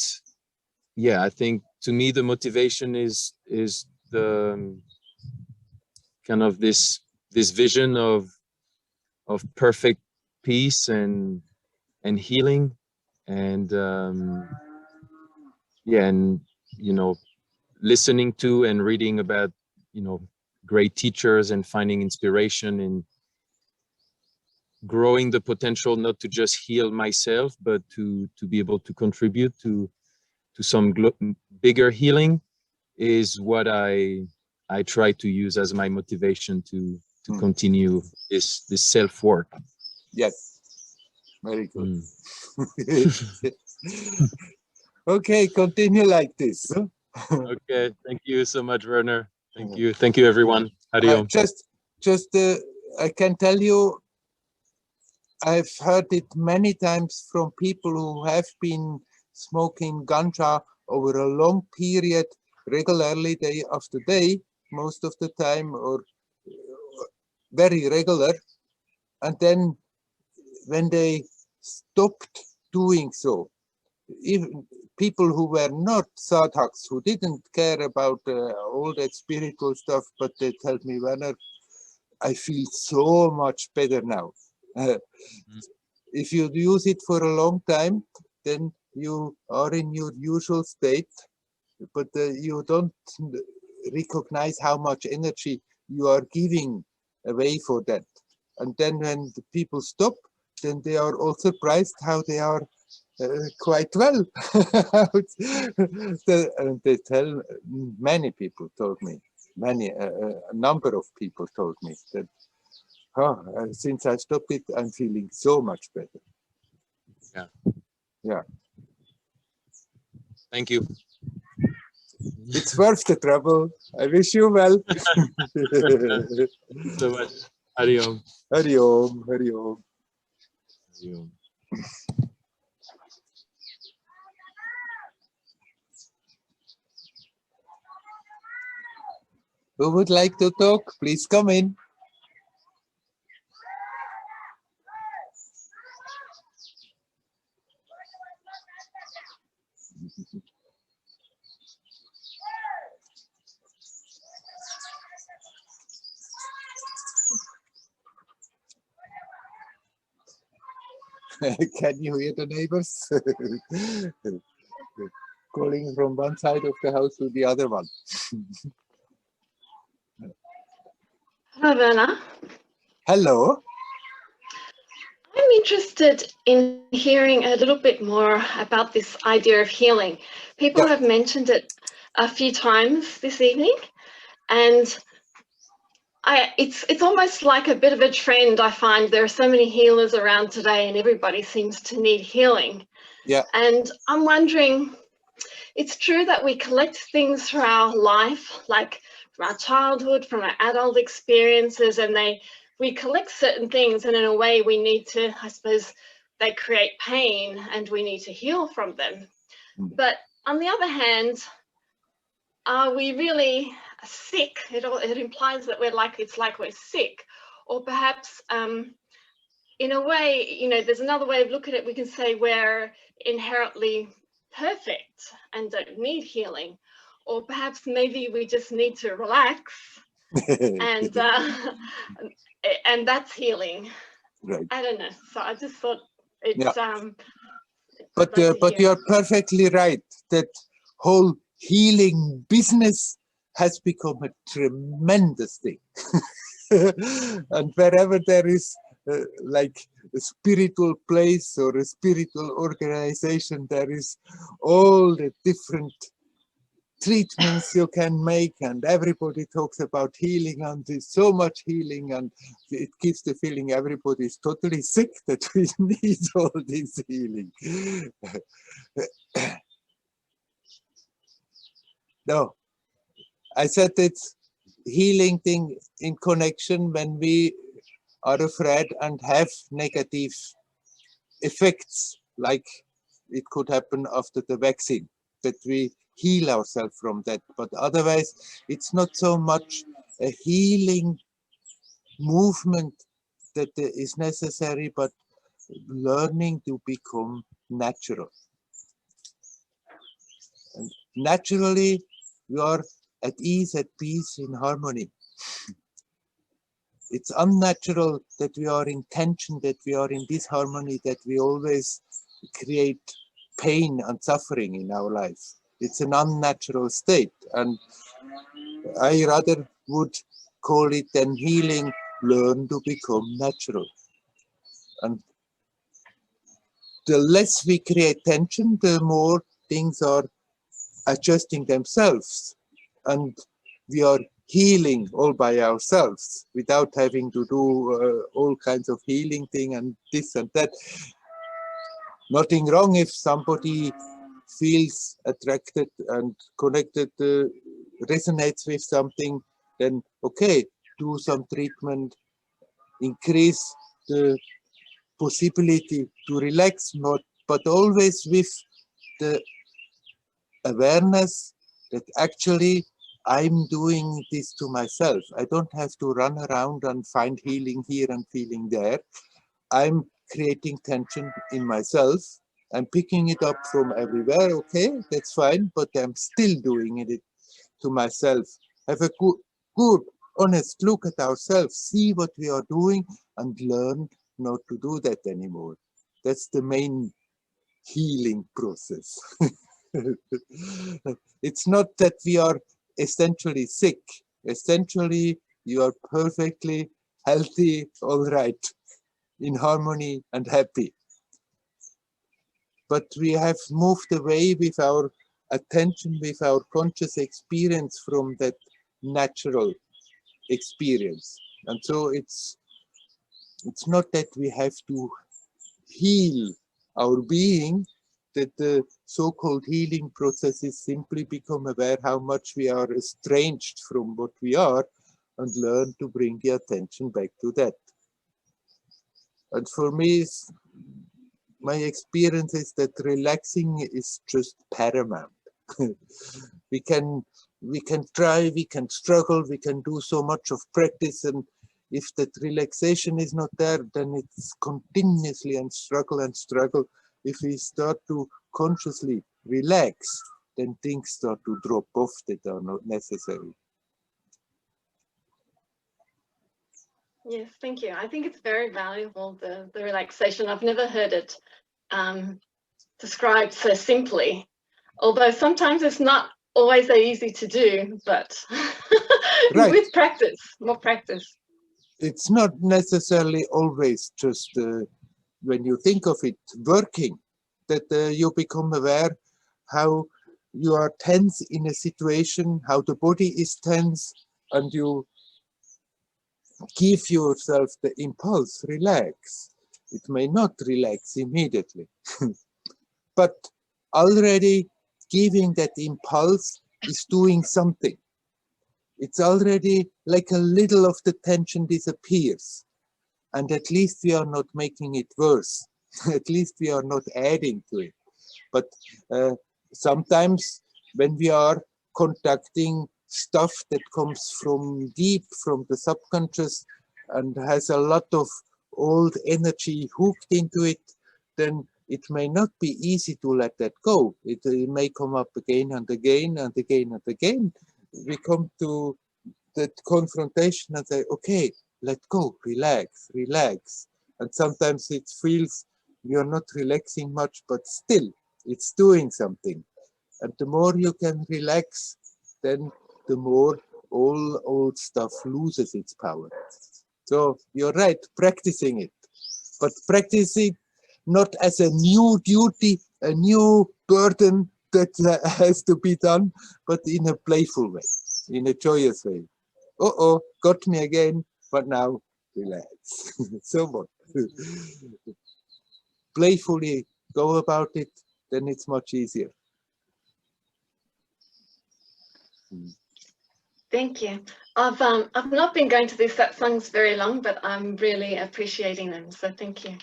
yeah, I think to me the motivation is the kind of this vision of perfect peace and healing, and yeah, and you know, listening to and reading about, you know, great teachers and finding inspiration in growing the potential not to just heal myself, but to be able to contribute to some bigger healing, is what I try to use as my motivation to continue this self work. Yes, very good. Okay, continue like this. Okay, thank you so much, Werner. Thank you, everyone. Hariom. Just I can tell you, I've heard it many times from people who have been smoking ganja over a long period, regularly, day after day, most of the time, or very regular. And then when they stopped doing so, even people who were not sadhaks, who didn't care about all that spiritual stuff, but they tell me, Werner, I feel so much better now. If you use it for a long time, then you are in your usual state, but you don't recognize how much energy you are giving away for that. And then when the people stop, then they are all surprised how they are quite well. And they tell, many people told me, a number of people told me that, since I stopped it, I'm feeling so much better. Yeah. Yeah. Thank you. It's worth the trouble. I wish you well. So much. Hariom. Hariom, Hariom. Hariom. Who would like to talk? Please come in. Can you hear the neighbors? Calling from one side of the house to the other one. Hello, Werner. Hello. I'm interested in hearing a little bit more about this idea of healing. People Yeah. have mentioned it a few times this evening, and it's almost like a bit of a trend. I find there are so many healers around today, and everybody seems to need healing. Yeah. And I'm wondering, it's true that we collect things through our life, like from our childhood, from our adult experiences, and we collect certain things, and in a way we need to, I suppose, they create pain and we need to heal from them. But on the other hand, are we really sick? It implies that it's like we're sick, or perhaps in a way, you know, there's another way of looking at it. We can say we're inherently perfect and don't need healing, or perhaps maybe we just need to relax and and that's healing. Right. I don't know. So I just thought it's Yeah. But you're perfectly right. That whole healing business has become a tremendous thing. And wherever there is like a spiritual place or a spiritual organization, there is all the different treatments you can make, and everybody talks about healing, and there's so much healing, and it gives the feeling everybody is totally sick, that we need all this healing. No, I said it's healing thing in connection when we are afraid and have negative effects, like it could happen after the vaccine, that we heal ourselves from that. But otherwise, it's not so much a healing movement that is necessary, but learning to become natural. And naturally, we are at ease, at peace, in harmony. It's unnatural that we are in tension, that we are in disharmony, that we always create pain and suffering in our life. It's an unnatural state, and I rather would call it then healing, learn to become natural. And the less we create tension, the more things are adjusting themselves, and we are healing all by ourselves without having to do all kinds of healing thing and this and that. Nothing wrong if somebody feels attracted and connected, resonates with something, then okay, do some treatment, increase the possibility to relax, but always with the awareness that actually I'm doing this to myself. I don't have to run around and find healing here and feeling there. I'm creating tension in myself. I'm picking it up from everywhere. Okay, that's fine, but I'm still doing it to myself. Have a good, honest look at ourselves, see what we are doing, and learn not to do that anymore. That's the main healing process. It's not that we are essentially sick. Essentially, you are perfectly healthy, all right, in harmony and happy. But we have moved away with our attention, with our conscious experience from that natural experience. And so it's not that we have to heal our being, that the so-called healing processes simply become aware how much we are estranged from what we are and learn to bring the attention back to that. And for me, my experience is that relaxing is just paramount. we can try, we can struggle, we can do so much of practice, and if that relaxation is not there, then it's continuously and struggle. If we start to consciously relax, then things start to drop off that are not necessary. Yes, thank you. I think it's very valuable, the relaxation. I've never heard it described so simply, although sometimes it's not always so easy to do, but Right. with practice, more practice. it's not necessarily always just when you think of it working, that you become aware how you are tense in a situation, how the body is tense, and you give yourself the impulse, relax. It may not relax immediately, but already giving that impulse is doing something. It's already like a little of the tension disappears. And at least we are not making it worse. At least we are not adding to it. But sometimes when we are contacting stuff that comes from deep, from the subconscious, and has a lot of old energy hooked into it, then it may not be easy to let that go. It may come up again and again and again and again. We come to that confrontation and say, okay, let go, relax, relax. And sometimes it feels you're not relaxing much, but still it's doing something. And the more you can relax, then the more all old stuff loses its power. So you're right, practicing it, but practicing not as a new duty, a new burden that has to be done, but in a playful way, in a joyous way. Uh-oh, got me again, but now relax. So what? Playfully go about it, then it's much easier. Thank you. I've not been going to these satsangs very long, but I'm really appreciating them. So thank you.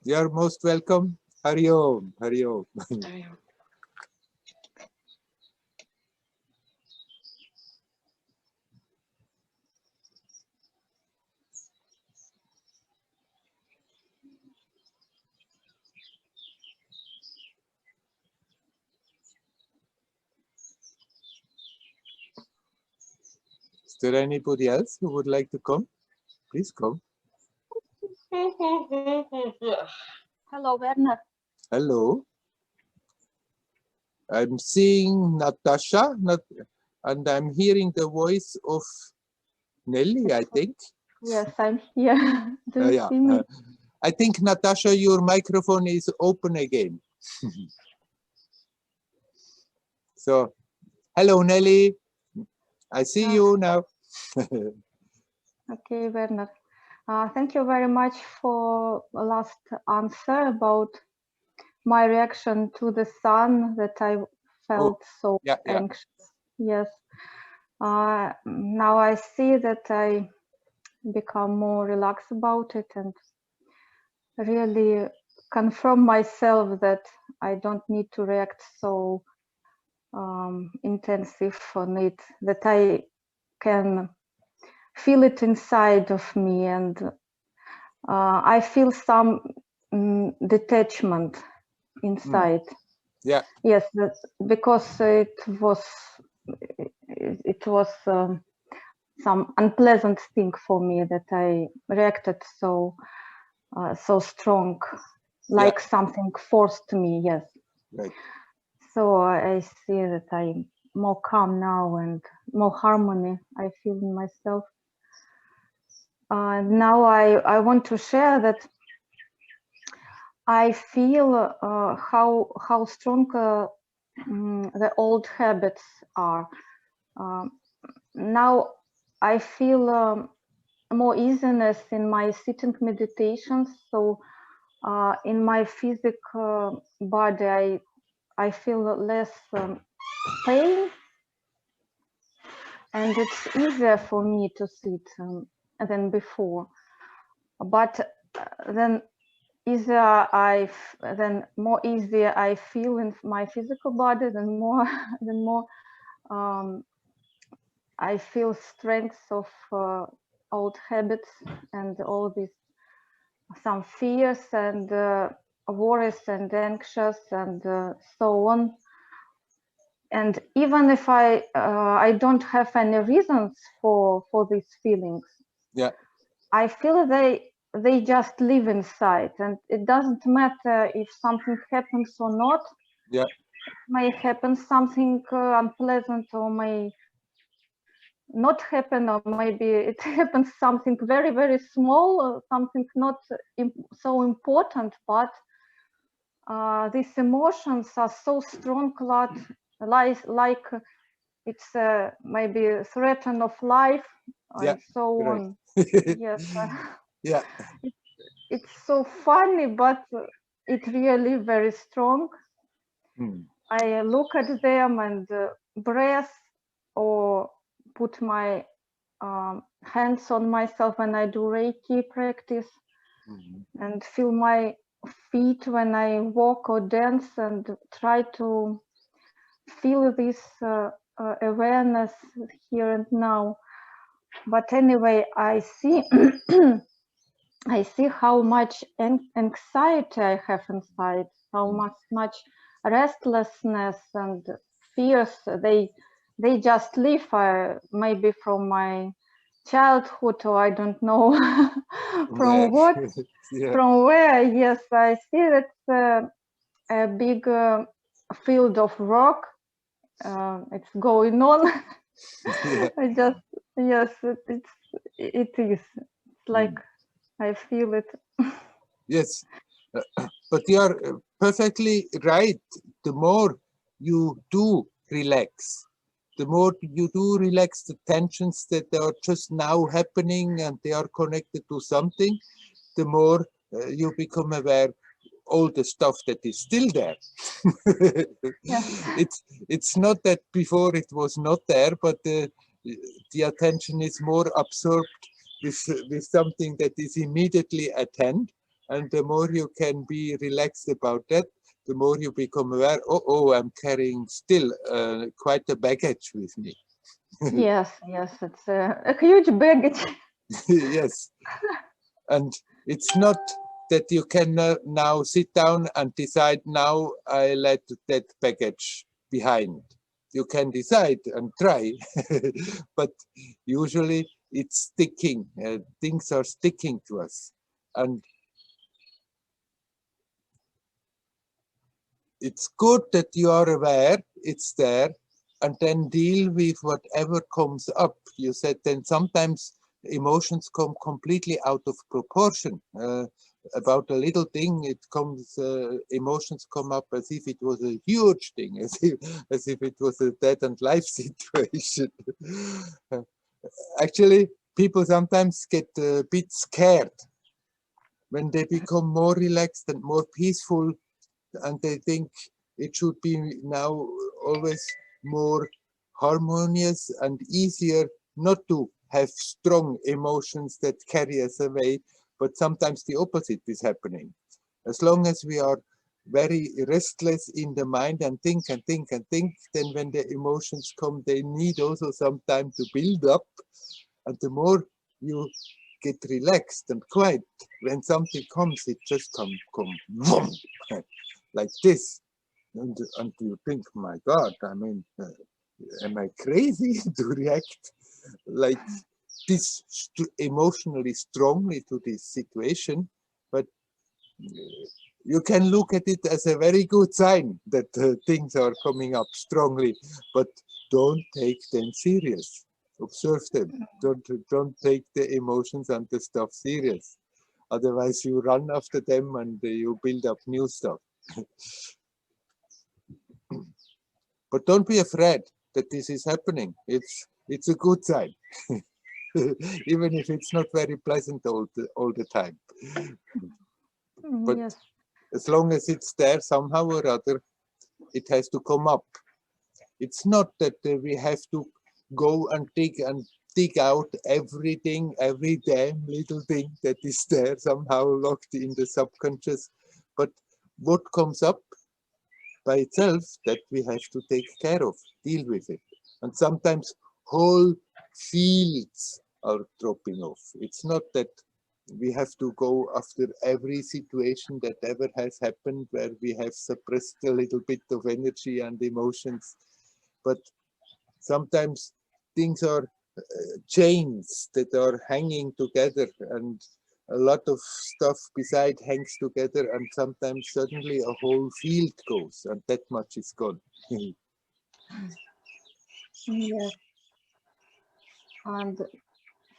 You're most welcome. Hari Om, Hari Om. Hari Om. Is there anybody else who would like to come? Please come. Hello, Werner. Hello. I'm seeing Natasha, and I'm hearing the voice of Nelly, I think. Yes, I'm here. Do you Yeah. see me? I think, Natasha, your microphone is open again. So, hello, Nelly. I see you now. Okay, Werner. Thank you very much for the last answer about my reaction to the sun, that I felt so anxious. Yes. Now I see that I become more relaxed about it and really confirm myself that I don't need to react so intensive on it, that I can feel it inside of me, and I feel some detachment inside. Yeah. Yes, that's because it was some unpleasant thing for me that I reacted so strong, like something forced me. Yes. Right. So I see that I'm more calm now and more harmony I feel in myself. Now I want to share that I feel how strong the old habits are. Now I feel more easiness in my sitting meditations. So in my physical body, I feel less pain, and it's easier for me to sit than before. But then more easier I feel in my physical body, then more I feel strength of old habits and all these some fears and worries and anxious and so on. And even if I don't have any reasons for these feelings, yeah, I feel they just live inside, and it doesn't matter if something happens or not. Yeah, may happen something unpleasant, or may not happen, or maybe it happens something very, very small, something not so important, but these emotions are so strong, like it's maybe a threat of life, Yeah, and so right. on. Yes, Yeah. it's so funny, but it's really very strong. Hmm. I look at them and breath, or put my hands on myself when I do Reiki practice, and feel my feet when I walk or dance, and try to feel this awareness here and now. But anyway, I see I see how much anxiety I have inside, how much restlessness and fears. They just live maybe from my childhood, or I don't know from what, Yeah. from where. Yes, I see that's a big field of rock. It's going on. Yeah. I just, yes, it is. It's like I feel it. Yes. But you are perfectly right. The more you do relax, the more you do relax the tensions that are just now happening and they are connected to something, the more you become aware all the stuff that is still there. Yes. It's not that before it was not there, but the attention is more absorbed with something that is immediately at hand. And the more you can be relaxed about that, the more you become aware, oh, I'm carrying still quite a baggage with me. Yes, it's a huge baggage. Yes. And it's not that you can now sit down and decide, now I let that baggage behind. You can decide and try, but usually it's sticking. Things are sticking to us. And it's good that you are aware it's there, and then deal with whatever comes up. You said then sometimes emotions come completely out of proportion. About a little thing, it comes, emotions come up as if it was a huge thing, as if it was a death and life situation. Actually, people sometimes get a bit scared when they become more relaxed and more peaceful, and they think it should be now always more harmonious and easier not to have strong emotions that carry us away, but sometimes the opposite is happening. As long as we are very restless in the mind and think and think and think, then when the emotions come, they need also some time to build up. And the more you get relaxed and quiet, when something comes, it just come vroom, like this. And you think, my God, I mean, am I crazy to react like this emotionally strongly to this situation? But you can look at it as a very good sign that things are coming up strongly, but don't take them serious. Observe them. Don't take the emotions and the stuff serious. Otherwise, you run after them and you build up new stuff. But don't be afraid that this is happening. It's a good sign, even if it's not very pleasant all the time. But Yes. as long as it's there somehow or other, it has to come up. It's not that we have to go and dig out everything, every damn little thing that is there somehow locked in the subconscious. But what comes up by itself, that we have to take care of, deal with it. And sometimes whole fields are dropping off. It's not that we have to go after every situation that ever has happened where we have suppressed a little bit of energy and emotions, but sometimes things are chains that are hanging together, and a lot of stuff beside hangs together, and sometimes suddenly a whole field goes and that much is gone. Yes. And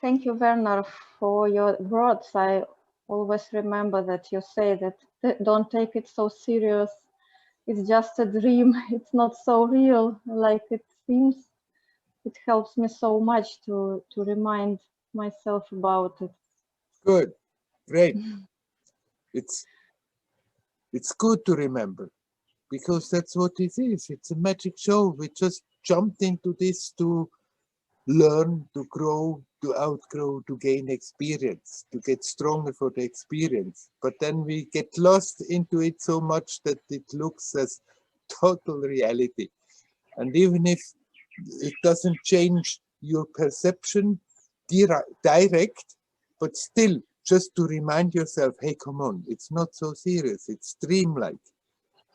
thank you, Werner, for your words. I always remember that you say that don't take it so serious. It's just a dream. It's not so real like it seems. It helps me so much to remind myself about it. Good, great. It's good to remember, because that's what it is. It's a magic show. We just jumped into this to learn, to grow, to outgrow, to gain experience, to get stronger for the experience. But then we get lost into it so much that it looks as total reality. And even if it doesn't change your perception direct, but still just to remind yourself, hey, come on, it's not so serious, it's dreamlike.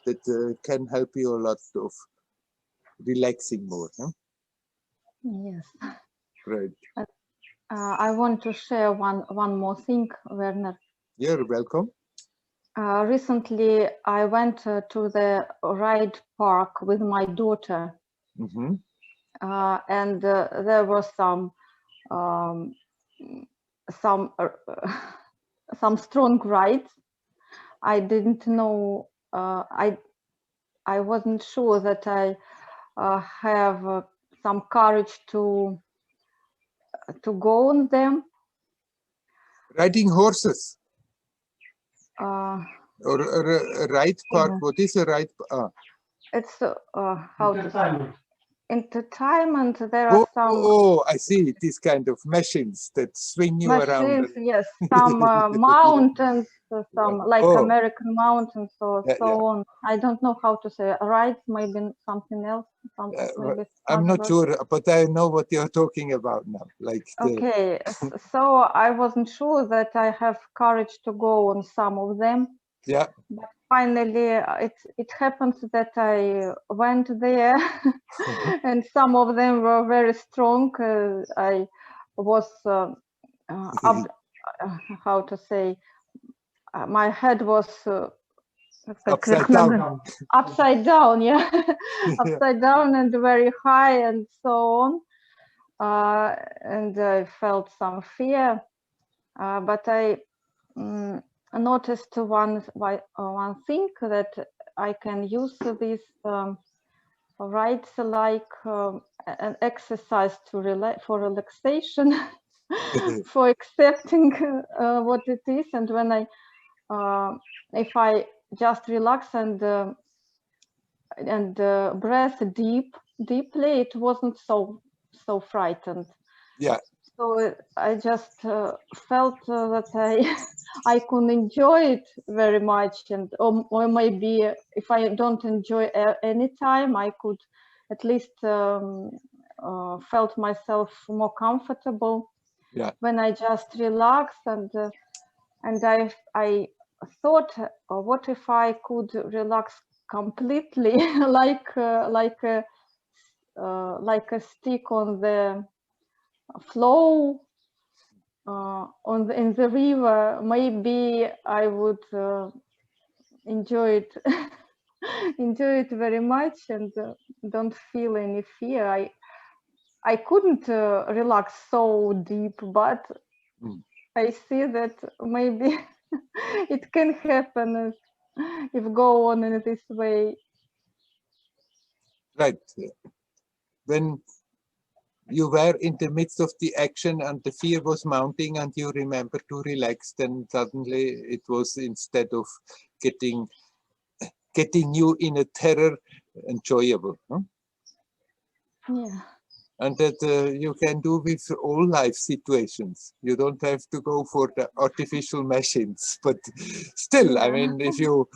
That can help you a lot of relaxing more. Huh? Yes. Right. I want to share one more thing, Werner. You're welcome. Recently, I went to the ride park with my daughter, Mm-hmm. and there was some strong rides. I didn't know. I wasn't sure that I have some courage to go on them. Riding horses Uh, or a ride park. yeah. What is a ride? It's how to entertainment. There are some I see. These kind of machines that swing you around. machines. Yes, some mountains, some like Oh. American mountains or Yeah, so yeah. on. I don't know how to say rides. Maybe something else. Maybe I'm other not word. sure, but I know what you're talking about now. Like Okay, so I wasn't sure that I have courage to go on some of them. Yeah. But finally, it happens that I went there, and some of them were very strong. I was how to say, my head was upside down. upside down, yeah, upside down and very high and so on. And I felt some fear, but I noticed one thing, that I can use these rights like an exercise for relaxation, for accepting what it is. And when if I just relax and breath deeply, it wasn't so frightened. Yeah. So I just felt that I could enjoy it very much, and or maybe if I don't enjoy any time, I could at least felt myself more comfortable. Yeah. When I just relaxed, and I thought, what if I could relax completely, like a stick on the flow in the river. Maybe I would enjoy it enjoy it very much, and don't feel any fear. I couldn't relax so deep, but I see that maybe it can happen if go on in this way. Right. When you were in the midst of the action and the fear was mounting and you remember to relax, then suddenly it was, instead of getting you in a terror, enjoyable. Huh? Yeah. And that you can do with all life situations. You don't have to go for the artificial machines, but still, Yeah. I mean, if you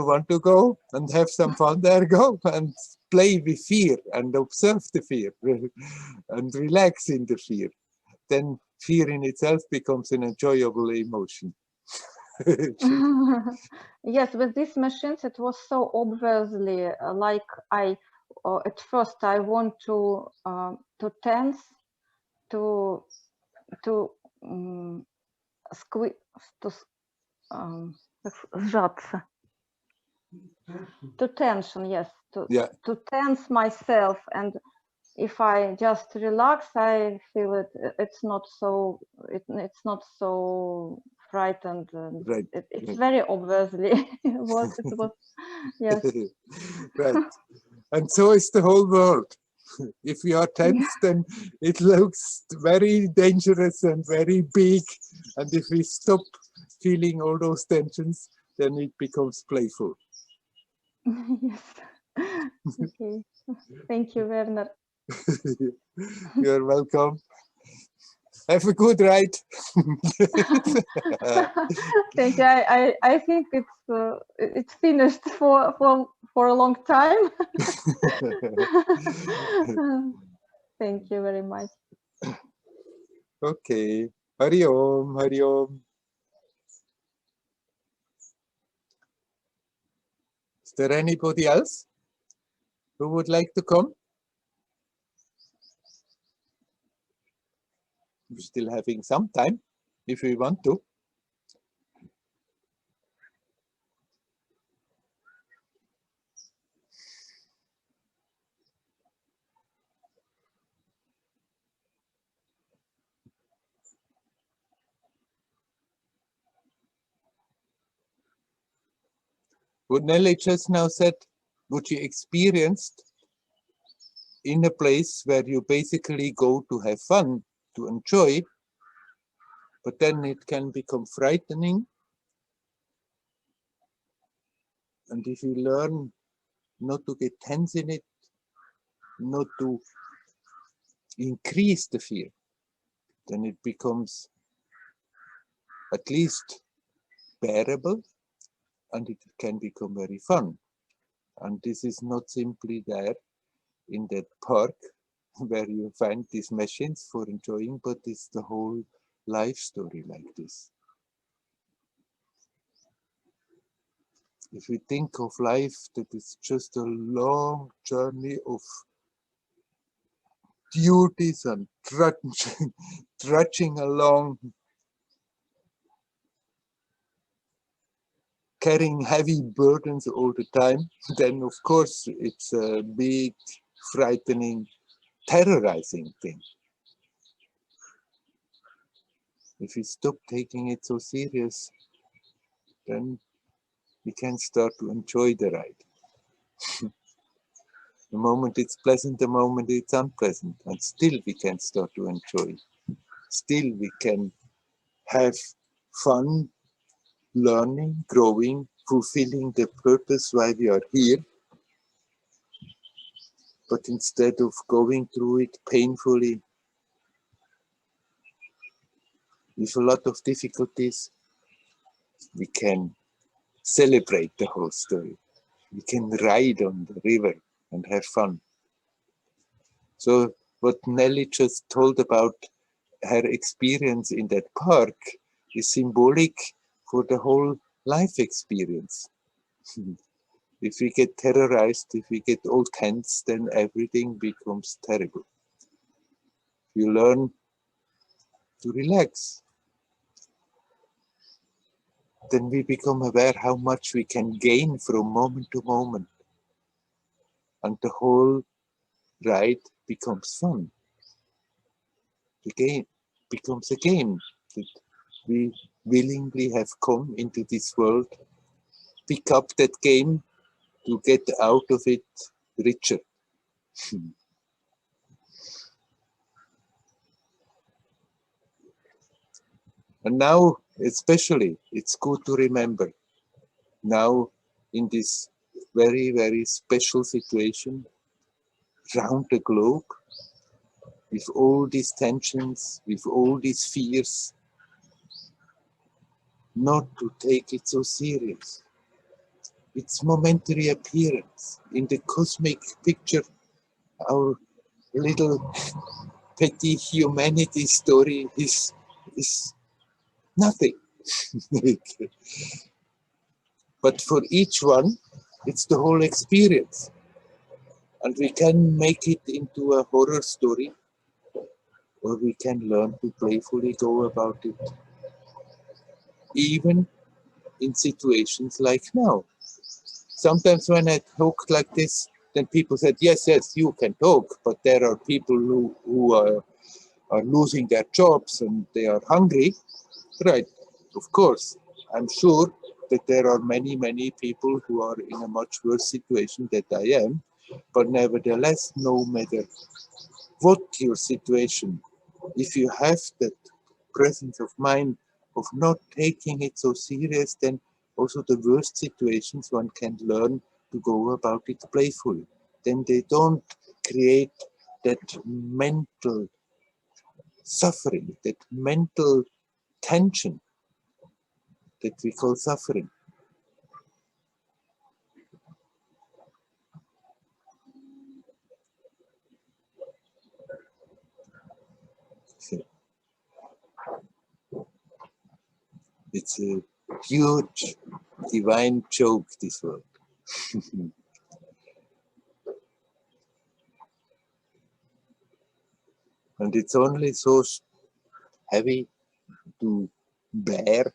want to go and have some fun there, go and play with fear and observe the fear and relax in the fear. Then fear in itself becomes an enjoyable emotion. Yes, with these machines, it was so obviously like at first I want to tense, to squeeze, сжаться, to tension, yes, to tense myself, and if I just relax, I feel it's not so frightened. And Right. it's very obviously what it was. Yes. Right. And so is the whole world. If we are tense, then it looks very dangerous and very big. And if we stop feeling all those tensions, then it becomes playful. Yes. Okay. Thank you, Werner. You're welcome. Have a good ride. Thank you. I think it's finished for a long time. Thank you very much. Okay. Hari Om, Hari Om. Is there anybody else who would like to come? We're still having some time if we want to. What Nelly just now said, what you experienced in a place where you basically go to have fun, to enjoy, but then it can become frightening. And if you learn not to get tense in it, not to increase the fear, then it becomes at least bearable, and it can become very fun. And this is not simply there in that park where you find these machines for enjoying, but it's the whole life story like this. If we think of life that is just a long journey of duties and trudging along, carrying heavy burdens all the time, then of course it's a big, frightening, terrorizing thing. If we stop taking it so serious, then we can start to enjoy the ride. The moment it's pleasant, the moment it's unpleasant, and still we can start to enjoy. Still we can have fun, learning, growing, fulfilling the purpose why we are here. But instead of going through it painfully, with a lot of difficulties, we can celebrate the whole story. We can ride on the river and have fun. So what Nelly just told about her experience in that park is symbolic for the whole life experience. If we get terrorized, if we get all tense, then everything becomes terrible. You learn to relax. Then we become aware how much we can gain from moment to moment. And the whole ride becomes fun. The game becomes a game that we willingly have come into this world, pick up that game to get out of it richer. And now, especially, it's good to remember, now in this very, very special situation around the globe, with all these tensions, with all these fears, not to take it so serious. It's momentary appearance. In the cosmic picture, our little petty humanity story is nothing. But for each one, it's the whole experience. And we can make it into a horror story, or we can learn to playfully go about it. Even in situations like now. Sometimes when I talk like this, then people said, yes, yes, you can talk, but there are people who are losing their jobs and they are hungry. Right, of course. I'm sure that there are many, many people who are in a much worse situation than I am, but nevertheless, no matter what your situation, if you have that presence of mind of not taking it so serious, then also the worst situations one can learn to go about it playfully. Then they don't create that mental suffering, that mental tension that we call suffering. So it's a huge divine joke, this world. And it's only so heavy to bear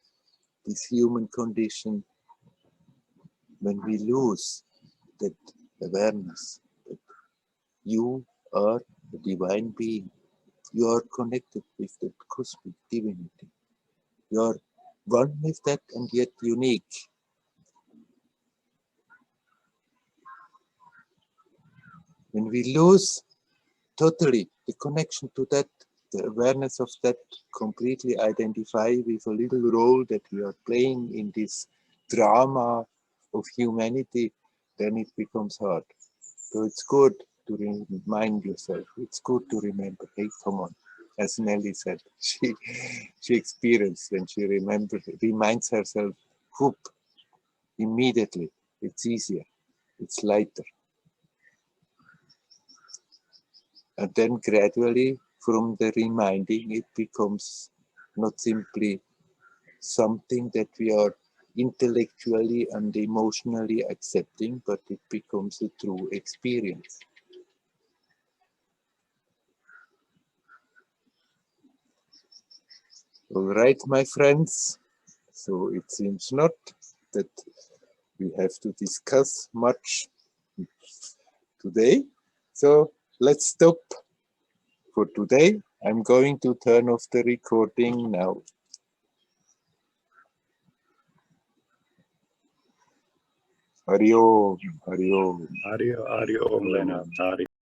this human condition when we lose that awareness that you are a divine being. You are connected with that cosmic divinity. You are one with that and yet unique. When we lose totally the connection to that, the awareness of that, completely identify with a little role that we are playing in this drama of humanity, then it becomes hard. So it's good to remind yourself. It's good to remember, hey, come on. As Nelly said, she experienced when she reminds herself, whoop, immediately. It's easier. It's lighter. And then gradually, from the reminding, it becomes not simply something that we are intellectually and emotionally accepting, but it becomes a true experience. All right, my friends. So it seems not that we have to discuss much today. So let's stop for today. I'm going to turn off the recording now. Hari Om, Hari Om. Hari Om, Werner.